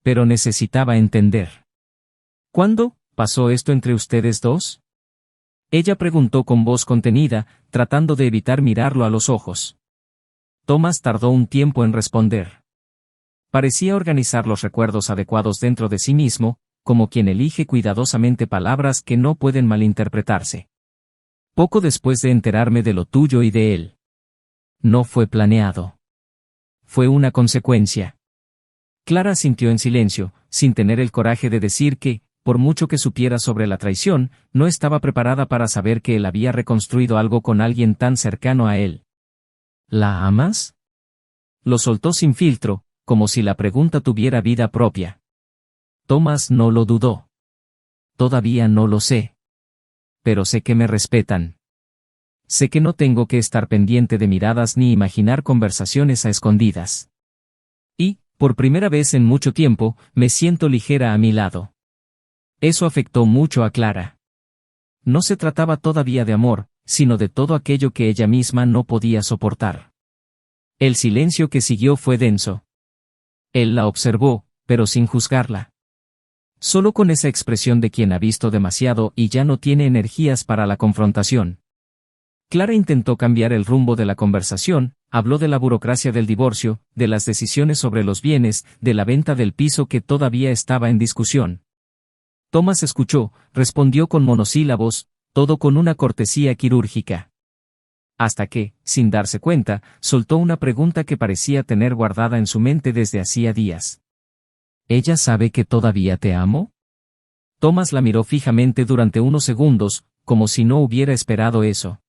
Pero necesitaba entender. ¿Cuándo pasó esto entre ustedes dos? Ella preguntó con voz contenida, tratando de evitar mirarlo a los ojos. Thomas tardó un tiempo en responder. Parecía organizar los recuerdos adecuados dentro de sí mismo, como quien elige cuidadosamente palabras que no pueden malinterpretarse. Poco después de enterarme de lo tuyo y de él. No fue planeado. Fue una consecuencia. Clara asintió en silencio, sin tener el coraje de decir que, por mucho que supiera sobre la traición, no estaba preparada para saber que él había reconstruido algo con alguien tan cercano a él. ¿La amas? Lo soltó sin filtro, como si la pregunta tuviera vida propia. Thomas no lo dudó. Todavía no lo sé. pero sé que me respetan. Sé que no tengo que estar pendiente de miradas ni imaginar conversaciones a escondidas. Y, por primera vez en mucho tiempo, me siento ligera a mi lado. Eso afectó mucho a Clara. No se trataba todavía de amor, sino de todo aquello que ella misma no podía soportar. El silencio que siguió fue denso. Él la observó, pero sin juzgarla. Solo con esa expresión de quien ha visto demasiado y ya no tiene energías para la confrontación. Clara intentó cambiar el rumbo de la conversación, habló de la burocracia del divorcio, de las decisiones sobre los bienes, de la venta del piso que todavía estaba en discusión. Thomas escuchó, respondió con monosílabos, todo con una cortesía quirúrgica. Hasta que, sin darse cuenta, soltó una pregunta que parecía tener guardada en su mente desde hacía días. ¿Ella sabe que todavía te amo? Thomas la miró fijamente durante unos segundos, como si no hubiera esperado eso.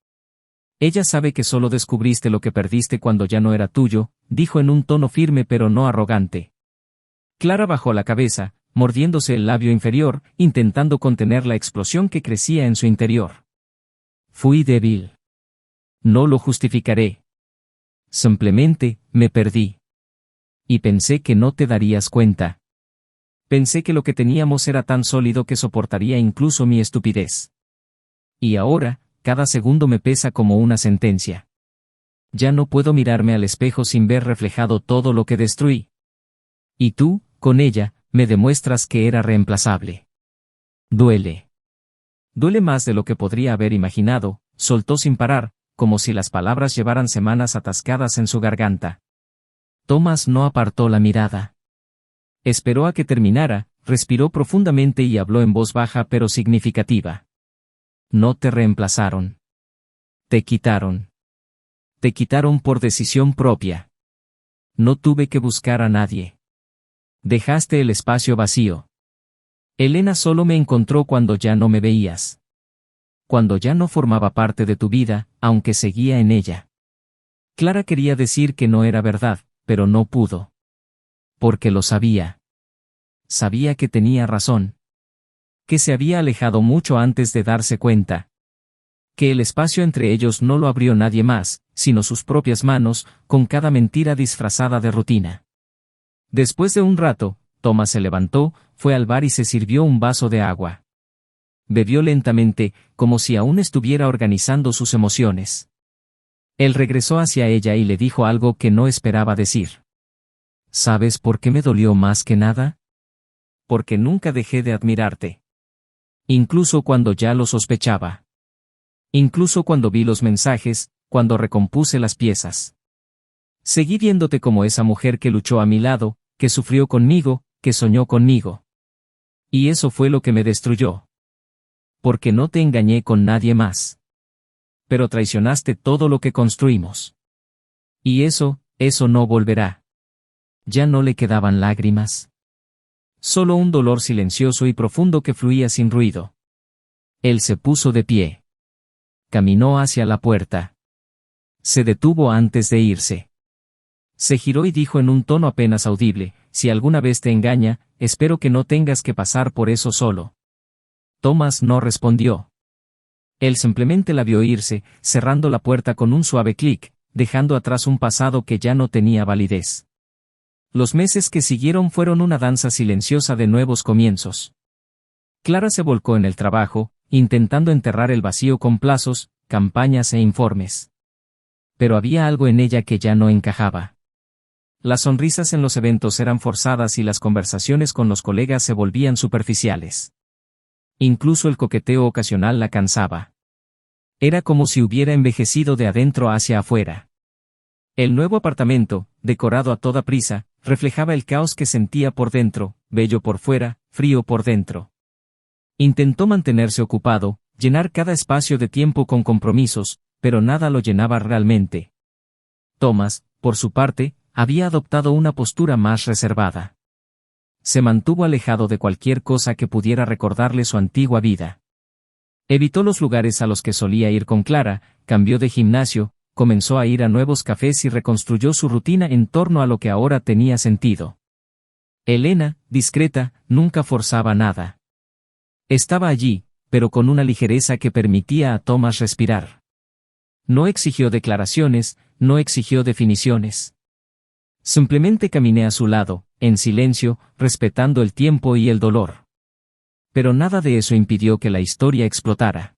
Ella sabe que solo descubriste lo que perdiste cuando ya no era tuyo, dijo en un tono firme pero no arrogante. Clara bajó la cabeza, mordiéndose el labio inferior, intentando contener la explosión que crecía en su interior. Fui débil. No lo justificaré. Simplemente, me perdí. Y pensé que no te darías cuenta. Pensé que lo que teníamos era tan sólido que soportaría incluso mi estupidez. Y ahora, cada segundo me pesa como una sentencia. Ya no puedo mirarme al espejo sin ver reflejado todo lo que destruí. Y tú, con ella, me demuestras que era reemplazable. Duele. Duele más de lo que podría haber imaginado, soltó sin parar, como si las palabras llevaran semanas atascadas en su garganta. Thomas no apartó la mirada. Esperó a que terminara, respiró profundamente y habló en voz baja pero significativa. No te reemplazaron. Te quitaron. Te quitaron por decisión propia. No tuve que buscar a nadie. Dejaste el espacio vacío. Elena solo me encontró cuando ya no me veías. Cuando ya no formaba parte de tu vida, aunque seguía en ella. Clara quería decir que no era verdad, pero no pudo. Porque lo sabía. Sabía que tenía razón. Que se había alejado mucho antes de darse cuenta. Que el espacio entre ellos no lo abrió nadie más, sino sus propias manos, con cada mentira disfrazada de rutina. Después de un rato, Thomas se levantó, fue al bar y se sirvió un vaso de agua. Bebió lentamente, como si aún estuviera organizando sus emociones. Él regresó hacia ella y le dijo algo que no esperaba decir. ¿Sabes por qué me dolió más que nada? Porque nunca dejé de admirarte. Incluso cuando ya lo sospechaba. Incluso cuando vi los mensajes, cuando recompuse las piezas. Seguí viéndote como esa mujer que luchó a mi lado, que sufrió conmigo, que soñó conmigo. Y eso fue lo que me destruyó. Porque no te engañé con nadie más. Pero traicionaste todo lo que construimos. Y eso no volverá. Ya no le quedaban lágrimas. Solo un dolor silencioso y profundo que fluía sin ruido. Él se puso de pie. Caminó hacia la puerta. Se detuvo antes de irse. Se giró y dijo en un tono apenas audible, si alguna vez te engaña, espero que no tengas que pasar por eso solo. Thomas no respondió. Él simplemente la vio irse, cerrando la puerta con un suave clic, dejando atrás un pasado que ya no tenía validez. Los meses que siguieron fueron una danza silenciosa de nuevos comienzos. Clara se volcó en el trabajo, intentando enterrar el vacío con plazos, campañas e informes. Pero había algo en ella que ya no encajaba. Las sonrisas en los eventos eran forzadas y las conversaciones con los colegas se volvían superficiales. Incluso el coqueteo ocasional la cansaba. Era como si hubiera envejecido de adentro hacia afuera. El nuevo apartamento, decorado a toda prisa, reflejaba el caos que sentía por dentro, bello por fuera, frío por dentro. Intentó mantenerse ocupado, llenar cada espacio de tiempo con compromisos, pero nada lo llenaba realmente. Thomas, por su parte, había adoptado una postura más reservada. Se mantuvo alejado de cualquier cosa que pudiera recordarle su antigua vida. Evitó los lugares a los que solía ir con Clara, cambió de gimnasio, comenzó a ir a nuevos cafés y reconstruyó su rutina en torno a lo que ahora tenía sentido. Elena, discreta, nunca forzaba nada. Estaba allí, pero con una ligereza que permitía a Thomas respirar. No exigió declaraciones, no exigió definiciones. Simplemente caminé a su lado, en silencio, respetando el tiempo y el dolor. Pero nada de eso impidió que la historia explotara.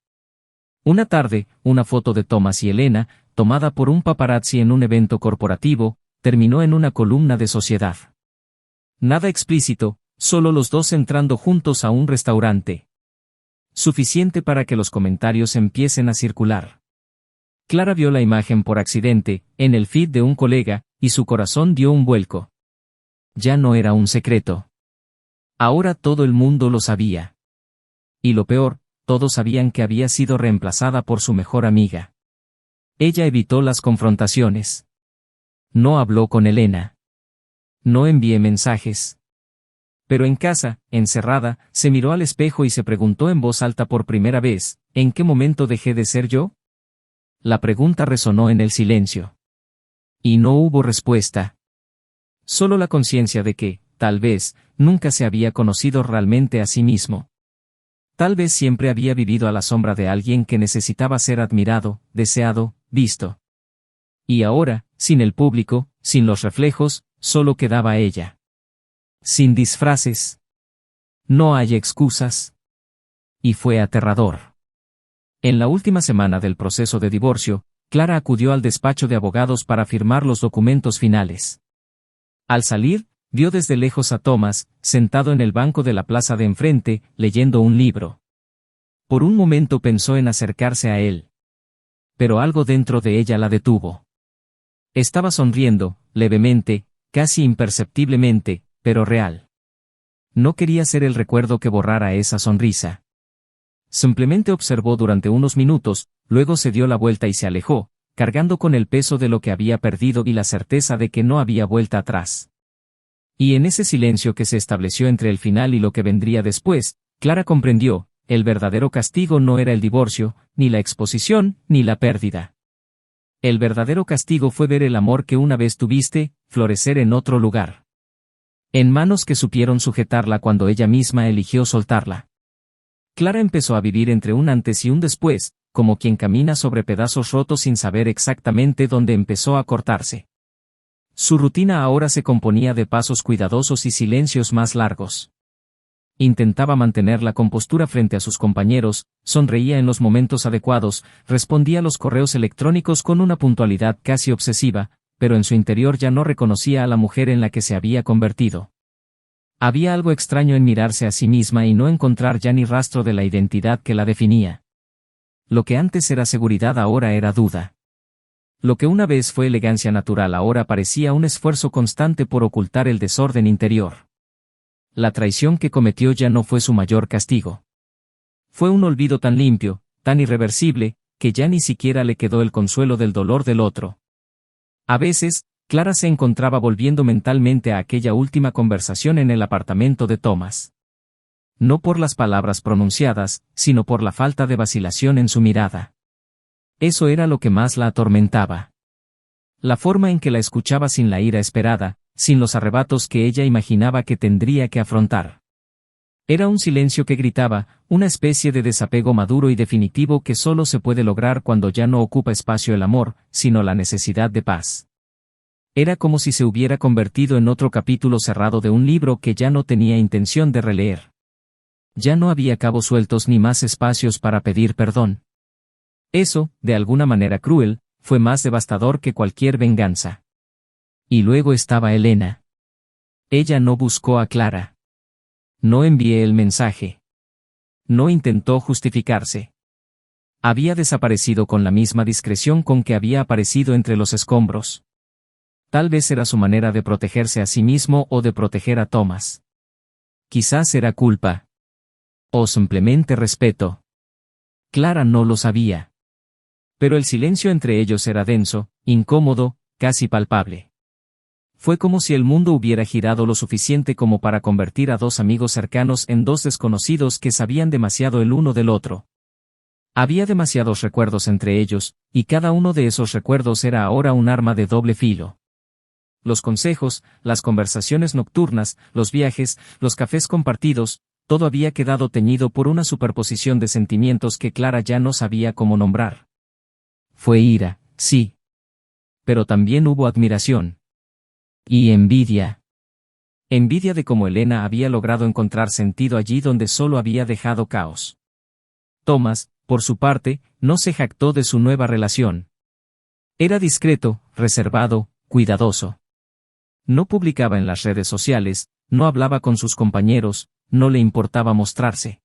Una tarde, una foto de Thomas y Elena, tomada por un paparazzi en un evento corporativo, terminó en una columna de Sociedad. Nada explícito, solo los dos entrando juntos a un restaurante. Suficiente para que los comentarios empiecen a circular. Clara vio la imagen por accidente, en el feed de un colega, y su corazón dio un vuelco. Ya no era un secreto. Ahora todo el mundo lo sabía. Y lo peor, todos sabían que había sido reemplazada por su mejor amiga. Ella evitó las confrontaciones. No habló con Elena. No envié mensajes. Pero en casa, encerrada, se miró al espejo y se preguntó en voz alta por primera vez, ¿en qué momento dejé de ser yo? La pregunta resonó en el silencio. Y no hubo respuesta. Solo la conciencia de que, tal vez, nunca se había conocido realmente a sí mismo. Tal vez siempre había vivido a la sombra de alguien que necesitaba ser admirado, deseado, visto. Y ahora, sin el público, sin los reflejos, solo quedaba ella. Sin disfraces. No hay excusas. Y fue aterrador. En la última semana del proceso de divorcio, Clara acudió al despacho de abogados para firmar los documentos finales. Al salir, vio desde lejos a Thomas, sentado en el banco de la plaza de enfrente, leyendo un libro. Por un momento pensó en acercarse a él. Pero algo dentro de ella la detuvo. Estaba sonriendo, levemente, casi imperceptiblemente, pero real. No quería ser el recuerdo que borrara esa sonrisa. Simplemente observó durante unos minutos, luego se dio la vuelta y se alejó, cargando con el peso de lo que había perdido y la certeza de que no había vuelta atrás. Y en ese silencio que se estableció entre el final y lo que vendría después, Clara comprendió, el verdadero castigo no era el divorcio, ni la exposición, ni la pérdida. El verdadero castigo fue ver el amor que una vez tuviste, florecer en otro lugar. En manos que supieron sujetarla cuando ella misma eligió soltarla. Clara empezó a vivir entre un antes y un después, como quien camina sobre pedazos rotos sin saber exactamente dónde empezó a cortarse. Su rutina ahora se componía de pasos cuidadosos y silencios más largos. Intentaba mantener la compostura frente a sus compañeros, sonreía en los momentos adecuados, respondía a los correos electrónicos con una puntualidad casi obsesiva, pero en su interior ya no reconocía a la mujer en la que se había convertido. Había algo extraño en mirarse a sí misma y no encontrar ya ni rastro de la identidad que la definía. Lo que antes era seguridad ahora era duda. Lo que una vez fue elegancia natural ahora parecía un esfuerzo constante por ocultar el desorden interior. La traición que cometió ya no fue su mayor castigo. Fue un olvido tan limpio, tan irreversible, que ya ni siquiera le quedó el consuelo del dolor del otro. A veces, Clara se encontraba volviendo mentalmente a aquella última conversación en el apartamento de Thomas. No por las palabras pronunciadas, sino por la falta de vacilación en su mirada. Eso era lo que más la atormentaba. La forma en que la escuchaba sin la ira esperada, sin los arrebatos que ella imaginaba que tendría que afrontar. Era un silencio que gritaba, una especie de desapego maduro y definitivo que solo se puede lograr cuando ya no ocupa espacio el amor, sino la necesidad de paz. Era como si se hubiera convertido en otro capítulo cerrado de un libro que ya no tenía intención de releer. Ya no había cabos sueltos ni más espacios para pedir perdón. Eso, de alguna manera cruel, fue más devastador que cualquier venganza. Y luego estaba Elena. Ella no buscó a Clara. No envié el mensaje. No intentó justificarse. Había desaparecido con la misma discreción con que había aparecido entre los escombros. Tal vez era su manera de protegerse a sí mismo o de proteger a Thomas. Quizás era culpa. O simplemente respeto. Clara no lo sabía. Pero el silencio entre ellos era denso, incómodo, casi palpable. Fue como si el mundo hubiera girado lo suficiente como para convertir a dos amigos cercanos en dos desconocidos que sabían demasiado el uno del otro. Había demasiados recuerdos entre ellos, y cada uno de esos recuerdos era ahora un arma de doble filo. Los consejos, las conversaciones nocturnas, los viajes, los cafés compartidos, todo había quedado teñido por una superposición de sentimientos que Clara ya no sabía cómo nombrar. Fue ira, sí. Pero también hubo admiración. Y envidia. Envidia de cómo Elena había logrado encontrar sentido allí donde solo había dejado caos. Thomas, por su parte, no se jactó de su nueva relación. Era discreto, reservado, cuidadoso. No publicaba en las redes sociales, no hablaba con sus compañeros, no le importaba mostrarse.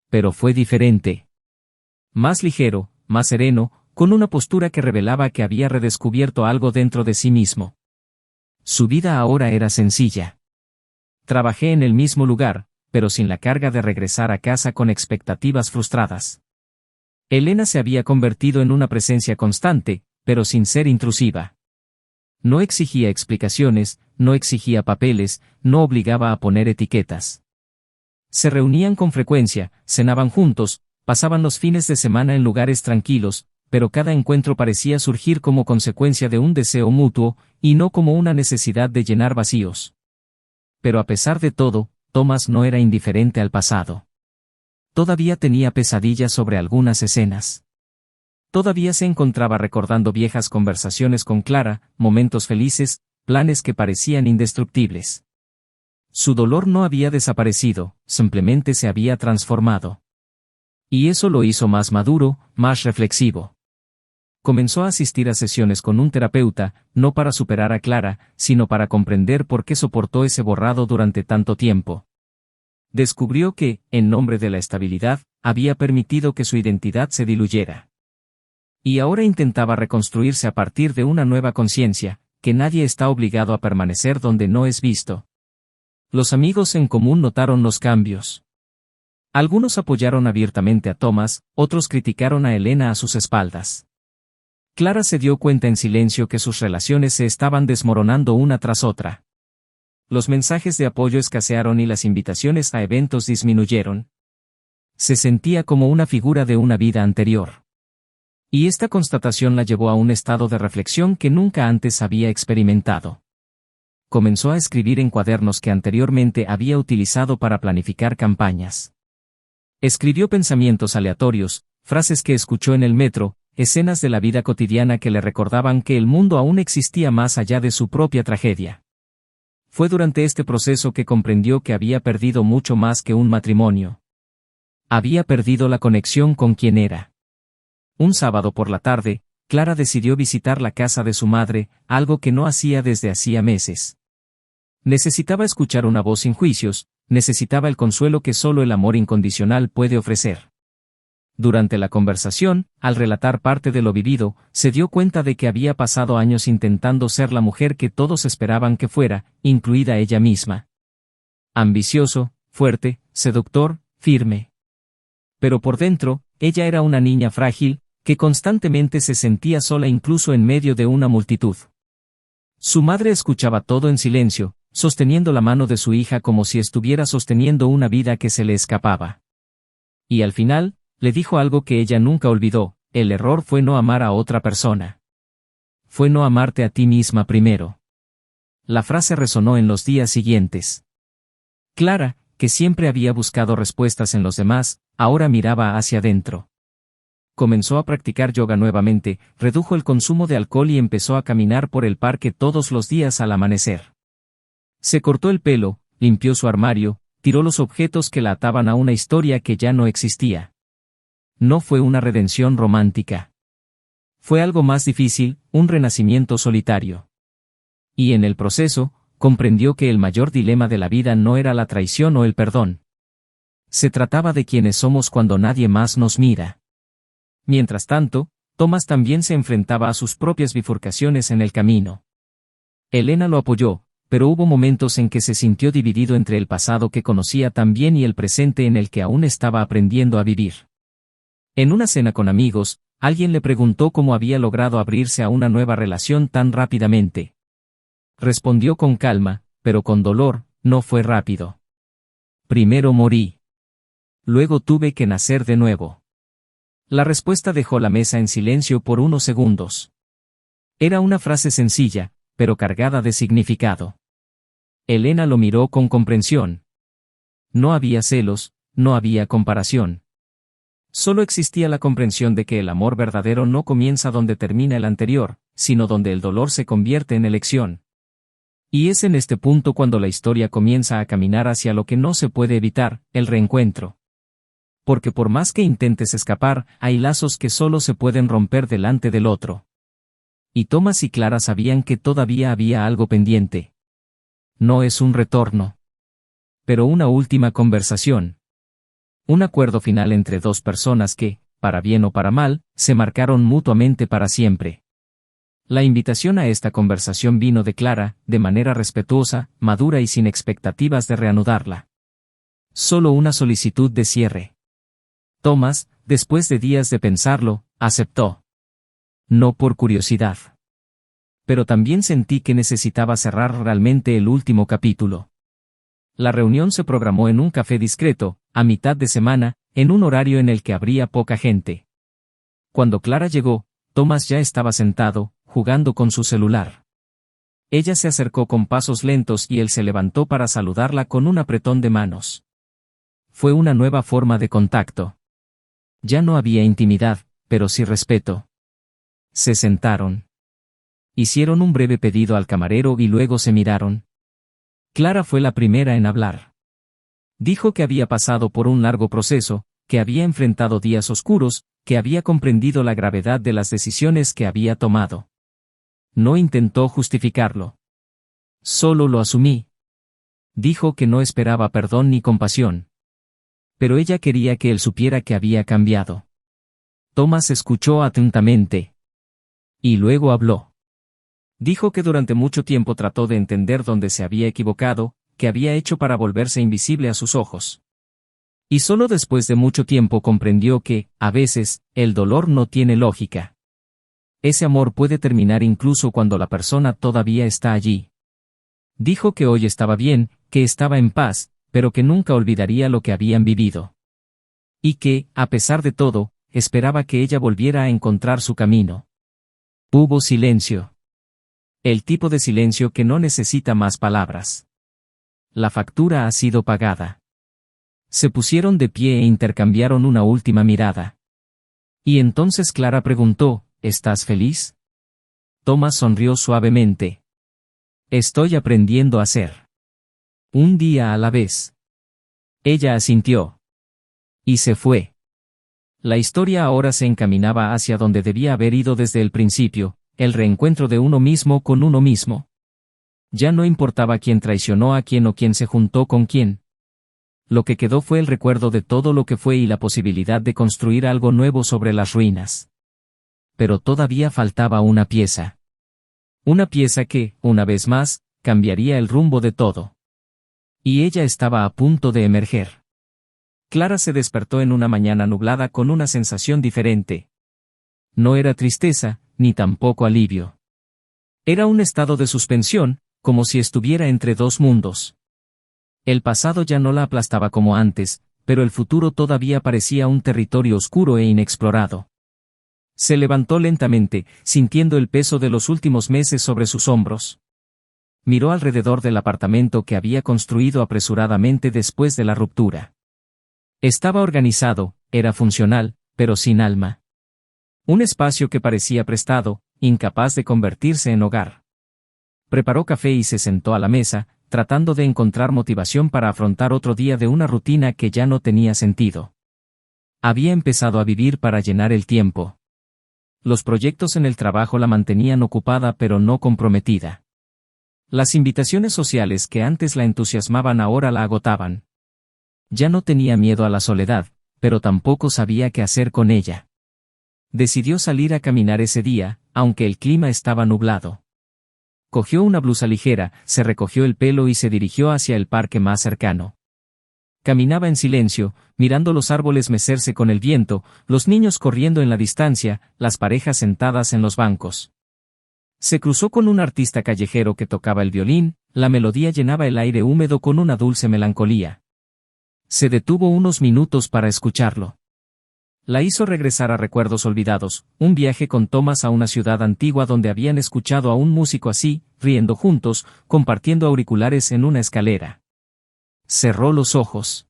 Pero fue diferente. Más ligero, más sereno, con una postura que revelaba que había redescubierto algo dentro de sí mismo. Su vida ahora era sencilla. Trabajé en el mismo lugar, pero sin la carga de regresar a casa con expectativas frustradas. Elena se había convertido en una presencia constante, pero sin ser intrusiva. No exigía explicaciones, no exigía papeles, no obligaba a poner etiquetas. Se reunían con frecuencia, cenaban juntos, pasaban los fines de semana en lugares tranquilos, pero cada encuentro parecía surgir como consecuencia de un deseo mutuo, y no como una necesidad de llenar vacíos. Pero a pesar de todo, Thomas no era indiferente al pasado. Todavía tenía pesadillas sobre algunas escenas. Todavía se encontraba recordando viejas conversaciones con Clara, momentos felices, planes que parecían indestructibles. Su dolor no había desaparecido, simplemente se había transformado. Y eso lo hizo más maduro, más reflexivo. Comenzó a asistir a sesiones con un terapeuta, no para superar a Clara, sino para comprender por qué soportó ese borrado durante tanto tiempo. Descubrió que, en nombre de la estabilidad, había permitido que su identidad se diluyera. Y ahora intentaba reconstruirse a partir de una nueva conciencia, que nadie está obligado a permanecer donde no es visto. Los amigos en común notaron los cambios. Algunos apoyaron abiertamente a Thomas, otros criticaron a Elena a sus espaldas. Clara se dio cuenta en silencio que sus relaciones se estaban desmoronando una tras otra. Los mensajes de apoyo escasearon y las invitaciones a eventos disminuyeron. Se sentía como una figura de una vida anterior. Y esta constatación la llevó a un estado de reflexión que nunca antes había experimentado. Comenzó a escribir en cuadernos que anteriormente había utilizado para planificar campañas. Escribió pensamientos aleatorios, frases que escuchó en el metro, escenas de la vida cotidiana que le recordaban que el mundo aún existía más allá de su propia tragedia. Fue durante este proceso que comprendió que había perdido mucho más que un matrimonio. Había perdido la conexión con quien era. Un sábado por la tarde, Clara decidió visitar la casa de su madre, algo que no hacía desde hacía meses. Necesitaba escuchar una voz sin juicios, necesitaba el consuelo que solo el amor incondicional puede ofrecer. Durante la conversación, al relatar parte de lo vivido, se dio cuenta de que había pasado años intentando ser la mujer que todos esperaban que fuera, incluida ella misma. Ambicioso, fuerte, seductor, firme. Pero por dentro, ella era una niña frágil, que constantemente se sentía sola incluso en medio de una multitud. Su madre escuchaba todo en silencio, sosteniendo la mano de su hija como si estuviera sosteniendo una vida que se le escapaba. Y al final, le dijo algo que ella nunca olvidó: el error fue no amar a otra persona. Fue no amarte a ti misma primero. La frase resonó en los días siguientes. Clara, que siempre había buscado respuestas en los demás, ahora miraba hacia adentro. Comenzó a practicar yoga nuevamente, redujo el consumo de alcohol y empezó a caminar por el parque todos los días al amanecer. Se cortó el pelo, limpió su armario, tiró los objetos que la ataban a una historia que ya no existía. No fue una redención romántica. Fue algo más difícil, un renacimiento solitario. Y en el proceso, comprendió que el mayor dilema de la vida no era la traición o el perdón. Se trataba de quienes somos cuando nadie más nos mira. Mientras tanto, Thomas también se enfrentaba a sus propias bifurcaciones en el camino. Elena lo apoyó, pero hubo momentos en que se sintió dividido entre el pasado que conocía tan bien y el presente en el que aún estaba aprendiendo a vivir. En una cena con amigos, alguien le preguntó cómo había logrado abrirse a una nueva relación tan rápidamente. Respondió con calma, pero con dolor: no fue rápido. Primero morí. Luego tuve que nacer de nuevo. La respuesta dejó la mesa en silencio por unos segundos. Era una frase sencilla, pero cargada de significado. Elena lo miró con comprensión. No había celos, no había comparación. Solo existía la comprensión de que el amor verdadero no comienza donde termina el anterior, sino donde el dolor se convierte en elección. Y es en este punto cuando la historia comienza a caminar hacia lo que no se puede evitar, el reencuentro. Porque por más que intentes escapar, hay lazos que solo se pueden romper delante del otro. Y Thomas y Clara sabían que todavía había algo pendiente. No es un retorno, pero una última conversación. Un acuerdo final entre dos personas que, para bien o para mal, se marcaron mutuamente para siempre. La invitación a esta conversación vino de Clara, de manera respetuosa, madura y sin expectativas de reanudarla. Solo una solicitud de cierre. Thomas, después de días de pensarlo, aceptó. No por curiosidad. Pero también sentí que necesitaba cerrar realmente el último capítulo. La reunión se programó en un café discreto, a mitad de semana, en un horario en el que habría poca gente. Cuando Clara llegó, Thomas ya estaba sentado, jugando con su celular. Ella se acercó con pasos lentos y él se levantó para saludarla con un apretón de manos. Fue una nueva forma de contacto. Ya no había intimidad, pero sí respeto. Se sentaron. Hicieron un breve pedido al camarero y luego se miraron. Clara fue la primera en hablar. Dijo que había pasado por un largo proceso, que había enfrentado días oscuros, que había comprendido la gravedad de las decisiones que había tomado. No intentó justificarlo. Solo lo asumí. Dijo que no esperaba perdón ni compasión. Pero ella quería que él supiera que había cambiado. Thomas escuchó atentamente. Y luego habló. Dijo que durante mucho tiempo trató de entender dónde se había equivocado, qué había hecho para volverse invisible a sus ojos. Y solo después de mucho tiempo comprendió que, a veces, el dolor no tiene lógica. Ese amor puede terminar incluso cuando la persona todavía está allí. Dijo que hoy estaba bien, que estaba en paz, pero que nunca olvidaría lo que habían vivido. Y que, a pesar de todo, esperaba que ella volviera a encontrar su camino. Hubo silencio. El tipo de silencio que no necesita más palabras. La factura ha sido pagada. Se pusieron de pie e intercambiaron una última mirada. Y entonces Clara preguntó, ¿estás feliz? Thomas sonrió suavemente. Estoy aprendiendo a ser. Un día a la vez. Ella asintió. Y se fue. La historia ahora se encaminaba hacia donde debía haber ido desde el principio, el reencuentro de uno mismo con uno mismo. Ya no importaba quién traicionó a quién o quién se juntó con quién. Lo que quedó fue el recuerdo de todo lo que fue y la posibilidad de construir algo nuevo sobre las ruinas. Pero todavía faltaba una pieza. Una pieza que, una vez más, cambiaría el rumbo de todo. Y ella estaba a punto de emerger. Clara se despertó en una mañana nublada con una sensación diferente. No era tristeza, ni tampoco alivio. Era un estado de suspensión, como si estuviera entre dos mundos. El pasado ya no la aplastaba como antes, pero el futuro todavía parecía un territorio oscuro e inexplorado. Se levantó lentamente, sintiendo el peso de los últimos meses sobre sus hombros. Miró alrededor del apartamento que había construido apresuradamente después de la ruptura. Estaba organizado, era funcional, pero sin alma. Un espacio que parecía prestado, incapaz de convertirse en hogar. Preparó café y se sentó a la mesa, tratando de encontrar motivación para afrontar otro día de una rutina que ya no tenía sentido. Había empezado a vivir para llenar el tiempo. Los proyectos en el trabajo la mantenían ocupada pero no comprometida. Las invitaciones sociales que antes la entusiasmaban ahora la agotaban. Ya no tenía miedo a la soledad, pero tampoco sabía qué hacer con ella. Decidió salir a caminar ese día, aunque el clima estaba nublado. Cogió una blusa ligera, se recogió el pelo y se dirigió hacia el parque más cercano. Caminaba en silencio, mirando los árboles mecerse con el viento, los niños corriendo en la distancia, las parejas sentadas en los bancos. Se cruzó con un artista callejero que tocaba el violín, la melodía llenaba el aire húmedo con una dulce melancolía. Se detuvo unos minutos para escucharlo. La hizo regresar a recuerdos olvidados, un viaje con Thomas a una ciudad antigua donde habían escuchado a un músico así, riendo juntos, compartiendo auriculares en una escalera. Cerró los ojos.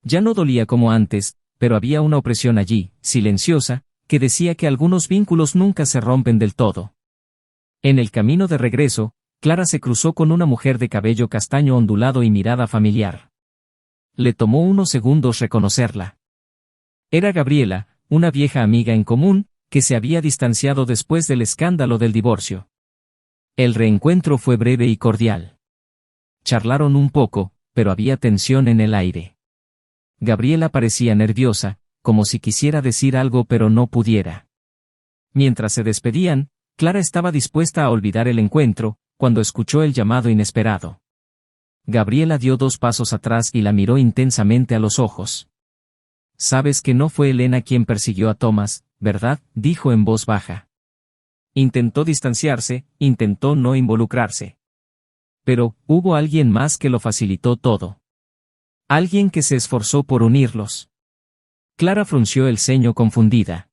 Ya no dolía como antes, pero había una opresión allí, silenciosa, que decía que algunos vínculos nunca se rompen del todo. En el camino de regreso, Clara se cruzó con una mujer de cabello castaño ondulado y mirada familiar. Le tomó unos segundos reconocerla. Era Gabriela, una vieja amiga en común, que se había distanciado después del escándalo del divorcio. El reencuentro fue breve y cordial. Charlaron un poco, pero había tensión en el aire. Gabriela parecía nerviosa, como si quisiera decir algo pero no pudiera. Mientras se despedían, Clara estaba dispuesta a olvidar el encuentro, cuando escuchó el llamado inesperado. Gabriela dio 2 pasos atrás y la miró intensamente a los ojos. «Sabes que no fue Elena quien persiguió a Thomas, ¿verdad?», dijo en voz baja. Intentó distanciarse, intentó no involucrarse. Pero, hubo alguien más que lo facilitó todo. Alguien que se esforzó por unirlos. Clara frunció el ceño confundida.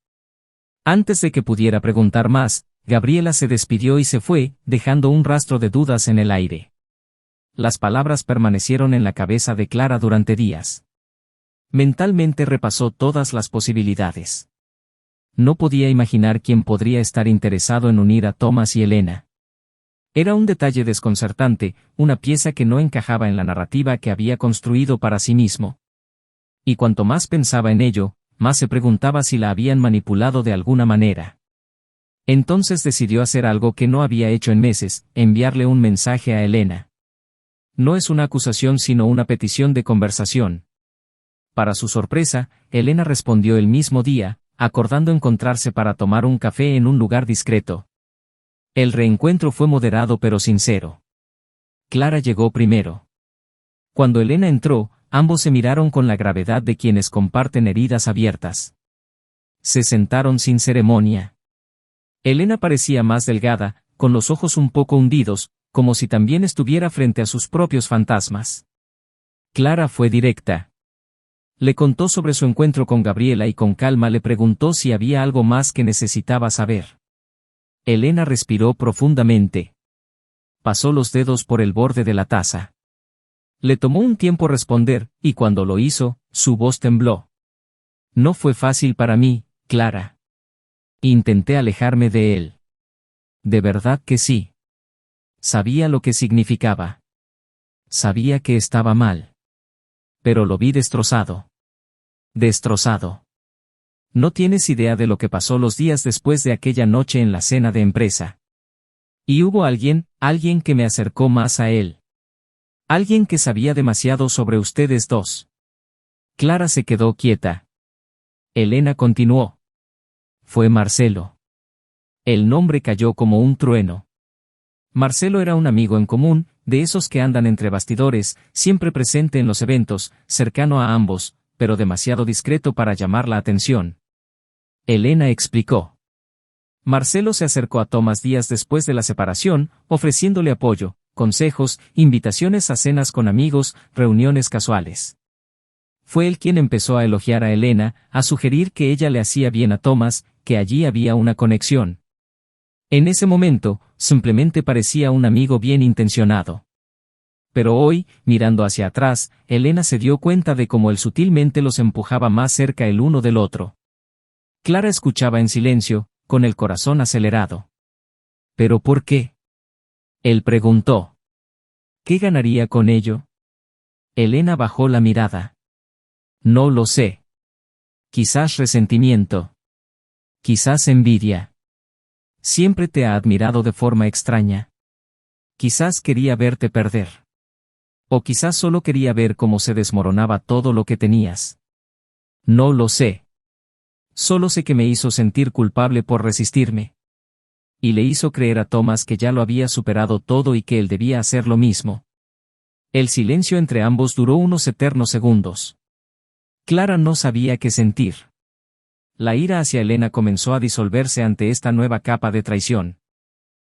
Antes de que pudiera preguntar más, Gabriela se despidió y se fue, dejando un rastro de dudas en el aire. Las palabras permanecieron en la cabeza de Clara durante días. Mentalmente repasó todas las posibilidades. No podía imaginar quién podría estar interesado en unir a Thomas y Elena. Era un detalle desconcertante, una pieza que no encajaba en la narrativa que había construido para sí mismo. Y cuanto más pensaba en ello, más se preguntaba si la habían manipulado de alguna manera. Entonces decidió hacer algo que no había hecho en meses, enviarle un mensaje a Elena. No es una acusación sino una petición de conversación. Para su sorpresa, Elena respondió el mismo día, acordando encontrarse para tomar un café en un lugar discreto. El reencuentro fue moderado pero sincero. Clara llegó primero. Cuando Elena entró, ambos se miraron con la gravedad de quienes comparten heridas abiertas. Se sentaron sin ceremonia. Elena parecía más delgada, con los ojos un poco hundidos, como si también estuviera frente a sus propios fantasmas. Clara fue directa. Le contó sobre su encuentro con Gabriela y con calma le preguntó si había algo más que necesitaba saber. Elena respiró profundamente. Pasó los dedos por el borde de la taza. Le tomó un tiempo responder, y cuando lo hizo, su voz tembló. No fue fácil para mí, Clara. Intenté alejarme de él. De verdad que sí. Sabía lo que significaba. Sabía que estaba mal. Pero lo vi destrozado. Destrozado. No tienes idea de lo que pasó los días después de aquella noche en la cena de empresa. Y hubo alguien que me acercó más a él. Alguien que sabía demasiado sobre ustedes dos. Clara se quedó quieta. Elena continuó. Fue Marcelo. El nombre cayó como un trueno. Marcelo era un amigo en común, de esos que andan entre bastidores, siempre presente en los eventos, cercano a ambos, pero demasiado discreto para llamar la atención. Elena explicó. Marcelo se acercó a Thomas días después de la separación, ofreciéndole apoyo, consejos, invitaciones a cenas con amigos, reuniones casuales. Fue él quien empezó a elogiar a Elena, a sugerir que ella le hacía bien a Thomas, que allí había una conexión. En ese momento, simplemente parecía un amigo bien intencionado. Pero hoy, mirando hacia atrás, Elena se dio cuenta de cómo él sutilmente los empujaba más cerca el uno del otro. Clara escuchaba en silencio, con el corazón acelerado. ¿Pero por qué? Él preguntó. ¿Qué ganaría con ello? Elena bajó la mirada. No lo sé. Quizás resentimiento. Quizás envidia. Siempre te ha admirado de forma extraña. Quizás quería verte perder. O quizás solo quería ver cómo se desmoronaba todo lo que tenías. No lo sé. Solo sé que me hizo sentir culpable por resistirme. Y le hizo creer a Thomas que ya lo había superado todo y que él debía hacer lo mismo. El silencio entre ambos duró unos eternos segundos. Clara no sabía qué sentir. La ira hacia Elena comenzó a disolverse ante esta nueva capa de traición.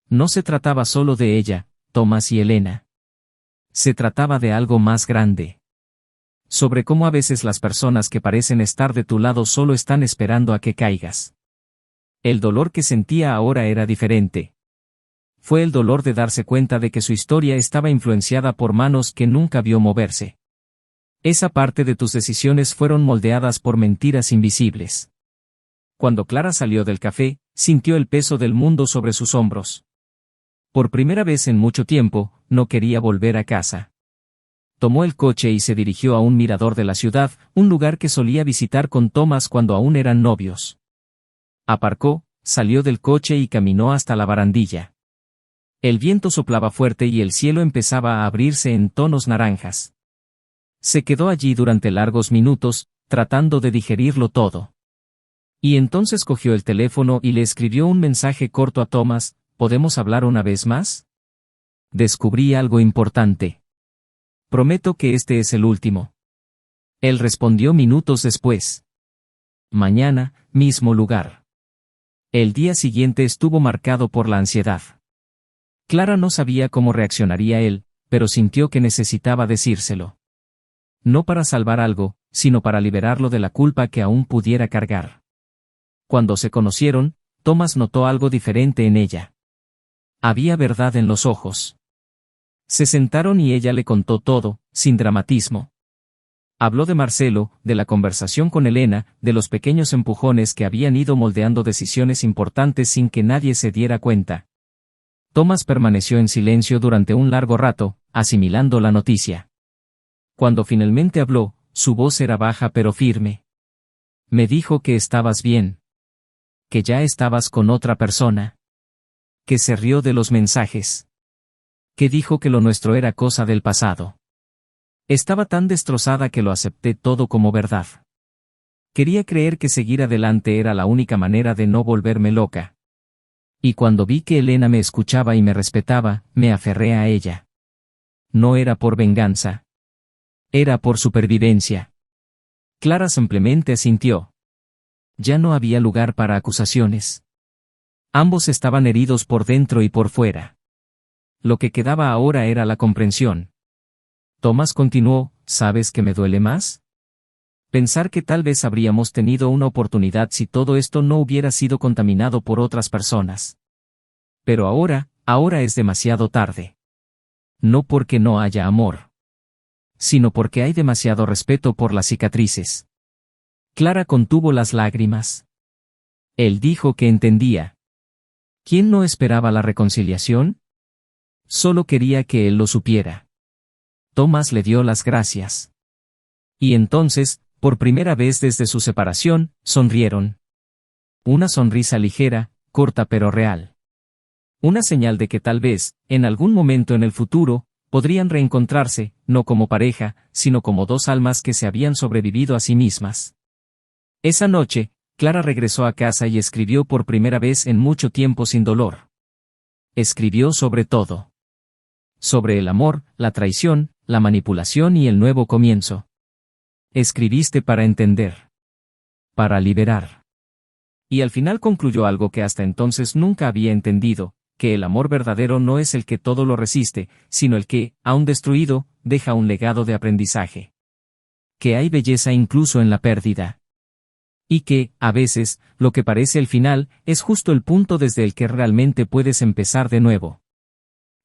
No se trataba solo de ella, Thomas y Elena. Se trataba de algo más grande. Sobre cómo a veces las personas que parecen estar de tu lado solo están esperando a que caigas. El dolor que sentía ahora era diferente. fue el dolor de darse cuenta de que su historia estaba influenciada por manos que nunca vio moverse. Esa parte de tus decisiones fueron moldeadas por mentiras invisibles. Cuando Clara salió del café, sintió el peso del mundo sobre sus hombros. Por primera vez en mucho tiempo, no quería volver a casa. Tomó el coche y se dirigió a un mirador de la ciudad, un lugar que solía visitar con Thomas cuando aún eran novios. Aparcó, salió del coche y caminó hasta la barandilla. El viento soplaba fuerte y el cielo empezaba a abrirse en tonos naranjas. Se quedó allí durante largos minutos, tratando de digerirlo todo. Y entonces cogió el teléfono y le escribió un mensaje corto a Thomas: ¿podemos hablar una vez más? Descubrí algo importante. Prometo que este es el último. Él respondió minutos después. Mañana, mismo lugar. El día siguiente estuvo marcado por la ansiedad. Clara no sabía cómo reaccionaría él, pero sintió que necesitaba decírselo. No para salvar algo, sino para liberarlo de la culpa que aún pudiera cargar. Cuando se conocieron, Thomas notó algo diferente en ella. Había verdad en los ojos. Se sentaron y ella le contó todo, sin dramatismo. Habló de Marcelo, de la conversación con Elena, de los pequeños empujones que habían ido moldeando decisiones importantes sin que nadie se diera cuenta. Thomas permaneció en silencio durante un largo rato, asimilando la noticia. Cuando finalmente habló, su voz era baja pero firme. Me dijo que estabas bien. Que ya estabas con otra persona. Que se rió de los mensajes. Que dijo que lo nuestro era cosa del pasado. Estaba tan destrozada que lo acepté todo como verdad. Quería creer que seguir adelante era la única manera de no volverme loca. Y cuando vi que Elena me escuchaba y me respetaba, me aferré a ella. No era por venganza. Era por supervivencia. Clara simplemente asintió. Ya no había lugar para acusaciones. Ambos estaban heridos por dentro y por fuera. Lo que quedaba ahora era la comprensión. Thomas continuó: ¿sabes qué me duele más? Pensar que tal vez habríamos tenido una oportunidad si todo esto no hubiera sido contaminado por otras personas. Pero ahora es demasiado tarde. No porque no haya amor, sino porque hay demasiado respeto por las cicatrices. Clara contuvo las lágrimas. Él dijo que entendía. ¿Quién no esperaba la reconciliación? Solo quería que él lo supiera. Thomas le dio las gracias. Y entonces, por primera vez desde su separación, sonrieron. Una sonrisa ligera, corta pero real. Una señal de que tal vez, en algún momento en el futuro, podrían reencontrarse, no como pareja, sino como dos almas que se habían sobrevivido a sí mismas. Esa noche, Clara regresó a casa y escribió por primera vez en mucho tiempo sin dolor. Escribió sobre todo. Sobre el amor, la traición, la manipulación y el nuevo comienzo. Escribiste para entender. Para liberar. Y al final concluyó algo que hasta entonces nunca había entendido, que el amor verdadero no es el que todo lo resiste, sino el que, aun destruido, deja un legado de aprendizaje. Que hay belleza incluso en la pérdida. Y que, a veces, lo que parece el final, es justo el punto desde el que realmente puedes empezar de nuevo.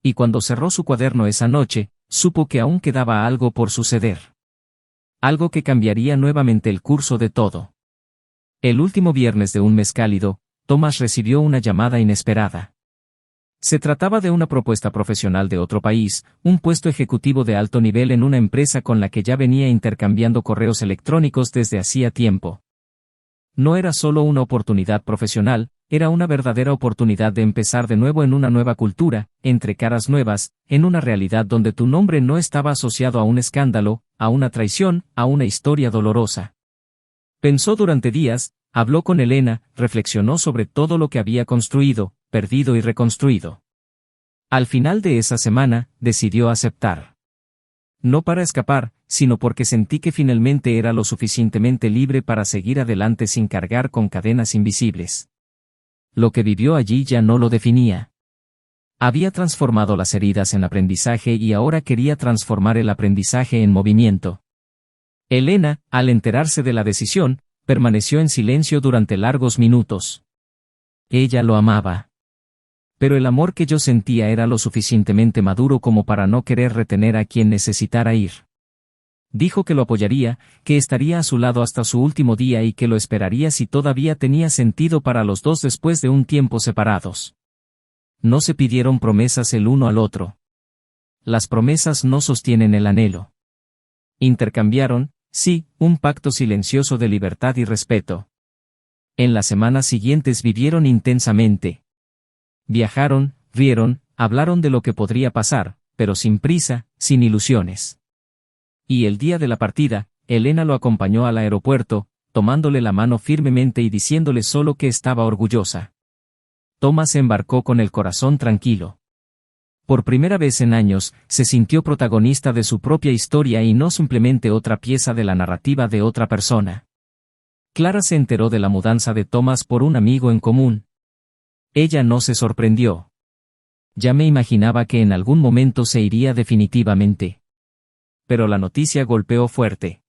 Y cuando cerró su cuaderno esa noche, supo que aún quedaba algo por suceder. Algo que cambiaría nuevamente el curso de todo. El último viernes de un mes cálido, Thomas recibió una llamada inesperada. Se trataba de una propuesta profesional de otro país, un puesto ejecutivo de alto nivel en una empresa con la que ya venía intercambiando correos electrónicos desde hacía tiempo. No era solo una oportunidad profesional, era una verdadera oportunidad de empezar de nuevo en una nueva cultura, entre caras nuevas, en una realidad donde tu nombre no estaba asociado a un escándalo, a una traición, a una historia dolorosa. Pensó durante días, habló con Elena, reflexionó sobre todo lo que había construido, perdido y reconstruido. Al final de esa semana, decidió aceptar. No para escapar, sino porque sentí que finalmente era lo suficientemente libre para seguir adelante sin cargar con cadenas invisibles. Lo que vivió allí ya no lo definía. Había transformado las heridas en aprendizaje y ahora quería transformar el aprendizaje en movimiento. Elena, al enterarse de la decisión, permaneció en silencio durante largos minutos. Ella lo amaba. Pero el amor que yo sentía era lo suficientemente maduro como para no querer retener a quien necesitara ir. Dijo que lo apoyaría, que estaría a su lado hasta su último día y que lo esperaría si todavía tenía sentido para los dos después de un tiempo separados. No se pidieron promesas el uno al otro. Las promesas no sostienen el anhelo. Intercambiaron, sí, un pacto silencioso de libertad y respeto. En las semanas siguientes vivieron intensamente. Viajaron, rieron, hablaron de lo que podría pasar, pero sin prisa, sin ilusiones. Y el día de la partida, Elena lo acompañó al aeropuerto, tomándole la mano firmemente y diciéndole solo que estaba orgullosa. Thomas se embarcó con el corazón tranquilo. Por primera vez en años, se sintió protagonista de su propia historia y no simplemente otra pieza de la narrativa de otra persona. Clara se enteró de la mudanza de Thomas por un amigo en común. Ella no se sorprendió. Ya me imaginaba que en algún momento se iría definitivamente. Pero la noticia golpeó fuerte.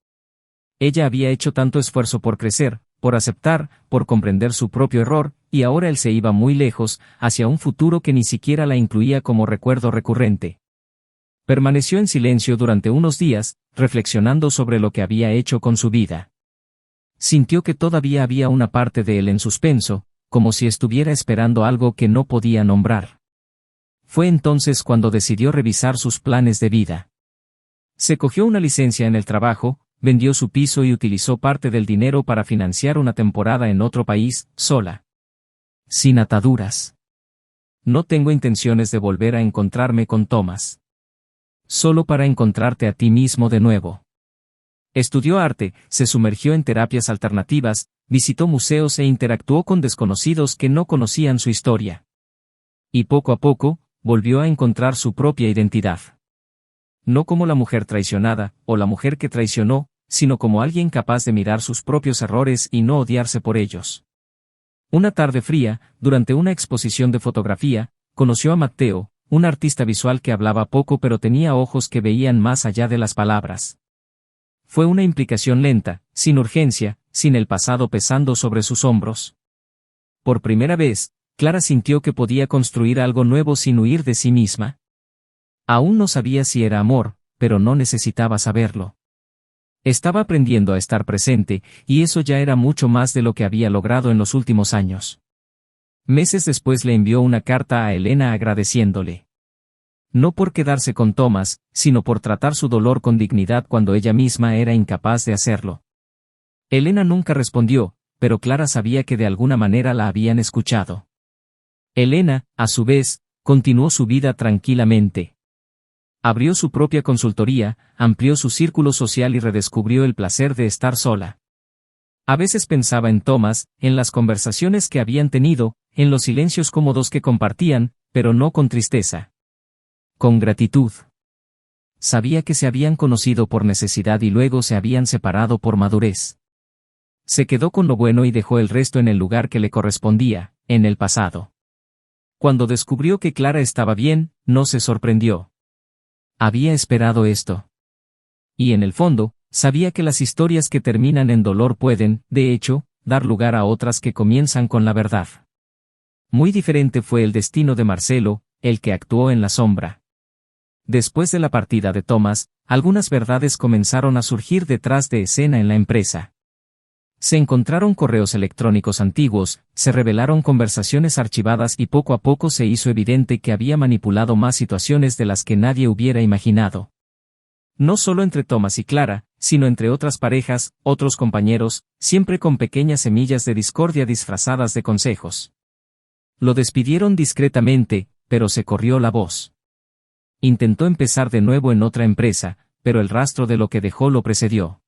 Ella había hecho tanto esfuerzo por crecer, por aceptar, por comprender su propio error, y ahora él se iba muy lejos, hacia un futuro que ni siquiera la incluía como recuerdo recurrente. Permaneció en silencio durante unos días, reflexionando sobre lo que había hecho con su vida. Sintió que todavía había una parte de él en suspenso, como si estuviera esperando algo que no podía nombrar. Fue entonces cuando decidió revisar sus planes de vida. Se cogió una licencia en el trabajo, vendió su piso y utilizó parte del dinero para financiar una temporada en otro país, sola. Sin ataduras. No tengo intenciones de volver a encontrarme con Thomas. Solo para encontrarte a ti mismo de nuevo. Estudió arte, se sumergió en terapias alternativas, visitó museos e interactuó con desconocidos que no conocían su historia. Y poco a poco, volvió a encontrar su propia identidad. No como la mujer traicionada, o la mujer que traicionó, sino como alguien capaz de mirar sus propios errores y no odiarse por ellos. Una tarde fría, durante una exposición de fotografía, conoció a Matteo, un artista visual que hablaba poco pero tenía ojos que veían más allá de las palabras. Fue una implicación lenta, sin urgencia, sin el pasado pesando sobre sus hombros. Por primera vez, Clara sintió que podía construir algo nuevo sin huir de sí misma. Aún no sabía si era amor, pero no necesitaba saberlo. Estaba aprendiendo a estar presente, y eso ya era mucho más de lo que había logrado en los últimos años. Meses después le envió una carta a Elena agradeciéndole. No por quedarse con Thomas, sino por tratar su dolor con dignidad cuando ella misma era incapaz de hacerlo. Elena nunca respondió, pero Clara sabía que de alguna manera la habían escuchado. Elena, a su vez, continuó su vida tranquilamente. Abrió su propia consultoría, amplió su círculo social y redescubrió el placer de estar sola. A veces pensaba en Thomas, en las conversaciones que habían tenido, en los silencios cómodos que compartían, pero no con tristeza. Con gratitud. Sabía que se habían conocido por necesidad y luego se habían separado por madurez. Se quedó con lo bueno y dejó el resto en el lugar que le correspondía, en el pasado. Cuando descubrió que Clara estaba bien, no se sorprendió. Había esperado esto. Y en el fondo, sabía que las historias que terminan en dolor pueden, de hecho, dar lugar a otras que comienzan con la verdad. Muy diferente fue el destino de Marcelo, el que actuó en la sombra. Después de la partida de Thomas, algunas verdades comenzaron a surgir detrás de escena en la empresa. Se encontraron correos electrónicos antiguos, se revelaron conversaciones archivadas y poco a poco se hizo evidente que había manipulado más situaciones de las que nadie hubiera imaginado. No solo entre Thomas y Clara, sino entre otras parejas, otros compañeros, siempre con pequeñas semillas de discordia disfrazadas de consejos. Lo despidieron discretamente, pero se corrió la voz. Intentó empezar de nuevo en otra empresa, pero el rastro de lo que dejó lo precedió.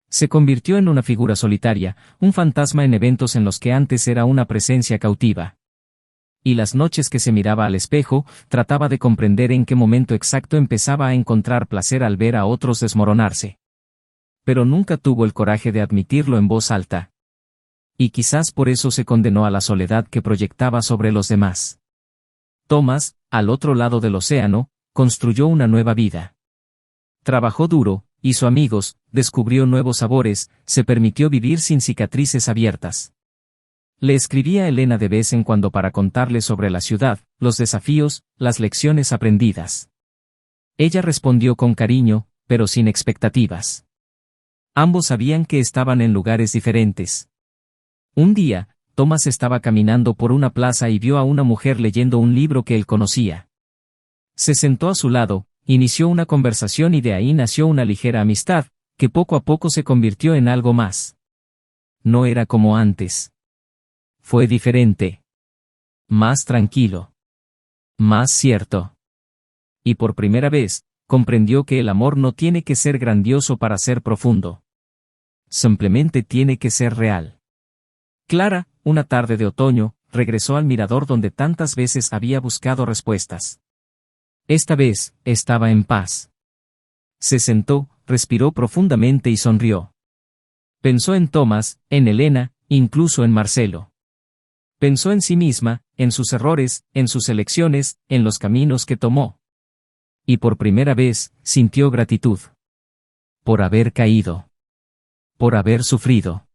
Se convirtió en una figura solitaria, un fantasma en eventos en los que antes era una presencia cautiva. Y las noches que se miraba al espejo, trataba de comprender en qué momento exacto empezaba a encontrar placer al ver a otros desmoronarse. Pero nunca tuvo el coraje de admitirlo en voz alta. Y quizás por eso se condenó a la soledad que proyectaba sobre los demás. Thomas, al otro lado del océano, construyó una nueva vida. Trabajó duro, hizo amigos, descubrió nuevos sabores, se permitió vivir sin cicatrices abiertas. Le escribía a Elena de vez en cuando para contarle sobre la ciudad, los desafíos, las lecciones aprendidas. Ella respondió con cariño, pero sin expectativas. Ambos sabían que estaban en lugares diferentes. Un día, Thomas estaba caminando por una plaza y vio a una mujer leyendo un libro que él conocía. Se sentó a su lado, inició una conversación y de ahí nació una ligera amistad, que poco a poco se convirtió en algo más. No era como antes. Fue diferente. Más tranquilo. Más cierto. Y por primera vez, comprendió que el amor no tiene que ser grandioso para ser profundo. Simplemente tiene que ser real. Clara, una tarde de otoño, regresó al mirador donde tantas veces había buscado respuestas. Esta vez, estaba en paz. Se sentó, respiró profundamente y sonrió. Pensó en Thomas, en Elena, incluso en Marcelo. Pensó en sí misma, en sus errores, en sus elecciones, en los caminos que tomó. Y por primera vez, sintió gratitud. Por haber caído. Por haber sufrido.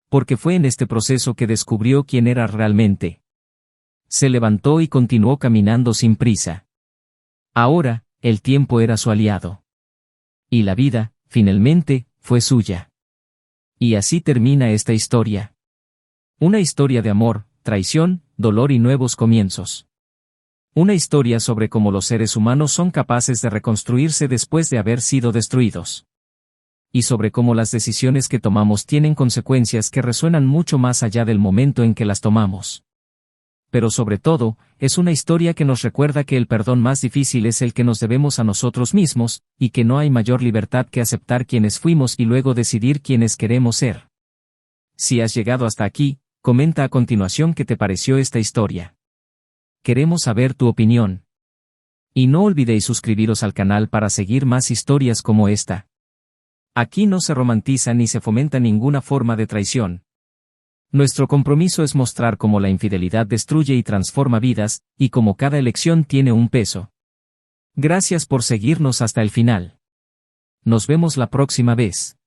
Porque fue en este proceso que descubrió quién era realmente. Se levantó y continuó caminando sin prisa. Ahora, el tiempo era su aliado. Y la vida, finalmente, fue suya. Y así termina esta historia. Una historia de amor, traición, dolor y nuevos comienzos. Una historia sobre cómo los seres humanos son capaces de reconstruirse después de haber sido destruidos. Y sobre cómo las decisiones que tomamos tienen consecuencias que resuenan mucho más allá del momento en que las tomamos. Pero sobre todo, es una historia que nos recuerda que el perdón más difícil es el que nos debemos a nosotros mismos, y que no hay mayor libertad que aceptar quienes fuimos y luego decidir quiénes queremos ser. Si has llegado hasta aquí, comenta a continuación qué te pareció esta historia. Queremos saber tu opinión. Y no olvidéis suscribiros al canal para seguir más historias como esta. Aquí no se romantiza ni se fomenta ninguna forma de traición. Nuestro compromiso es mostrar cómo la infidelidad destruye y transforma vidas, y cómo cada elección tiene un peso. Gracias por seguirnos hasta el final. Nos vemos la próxima vez.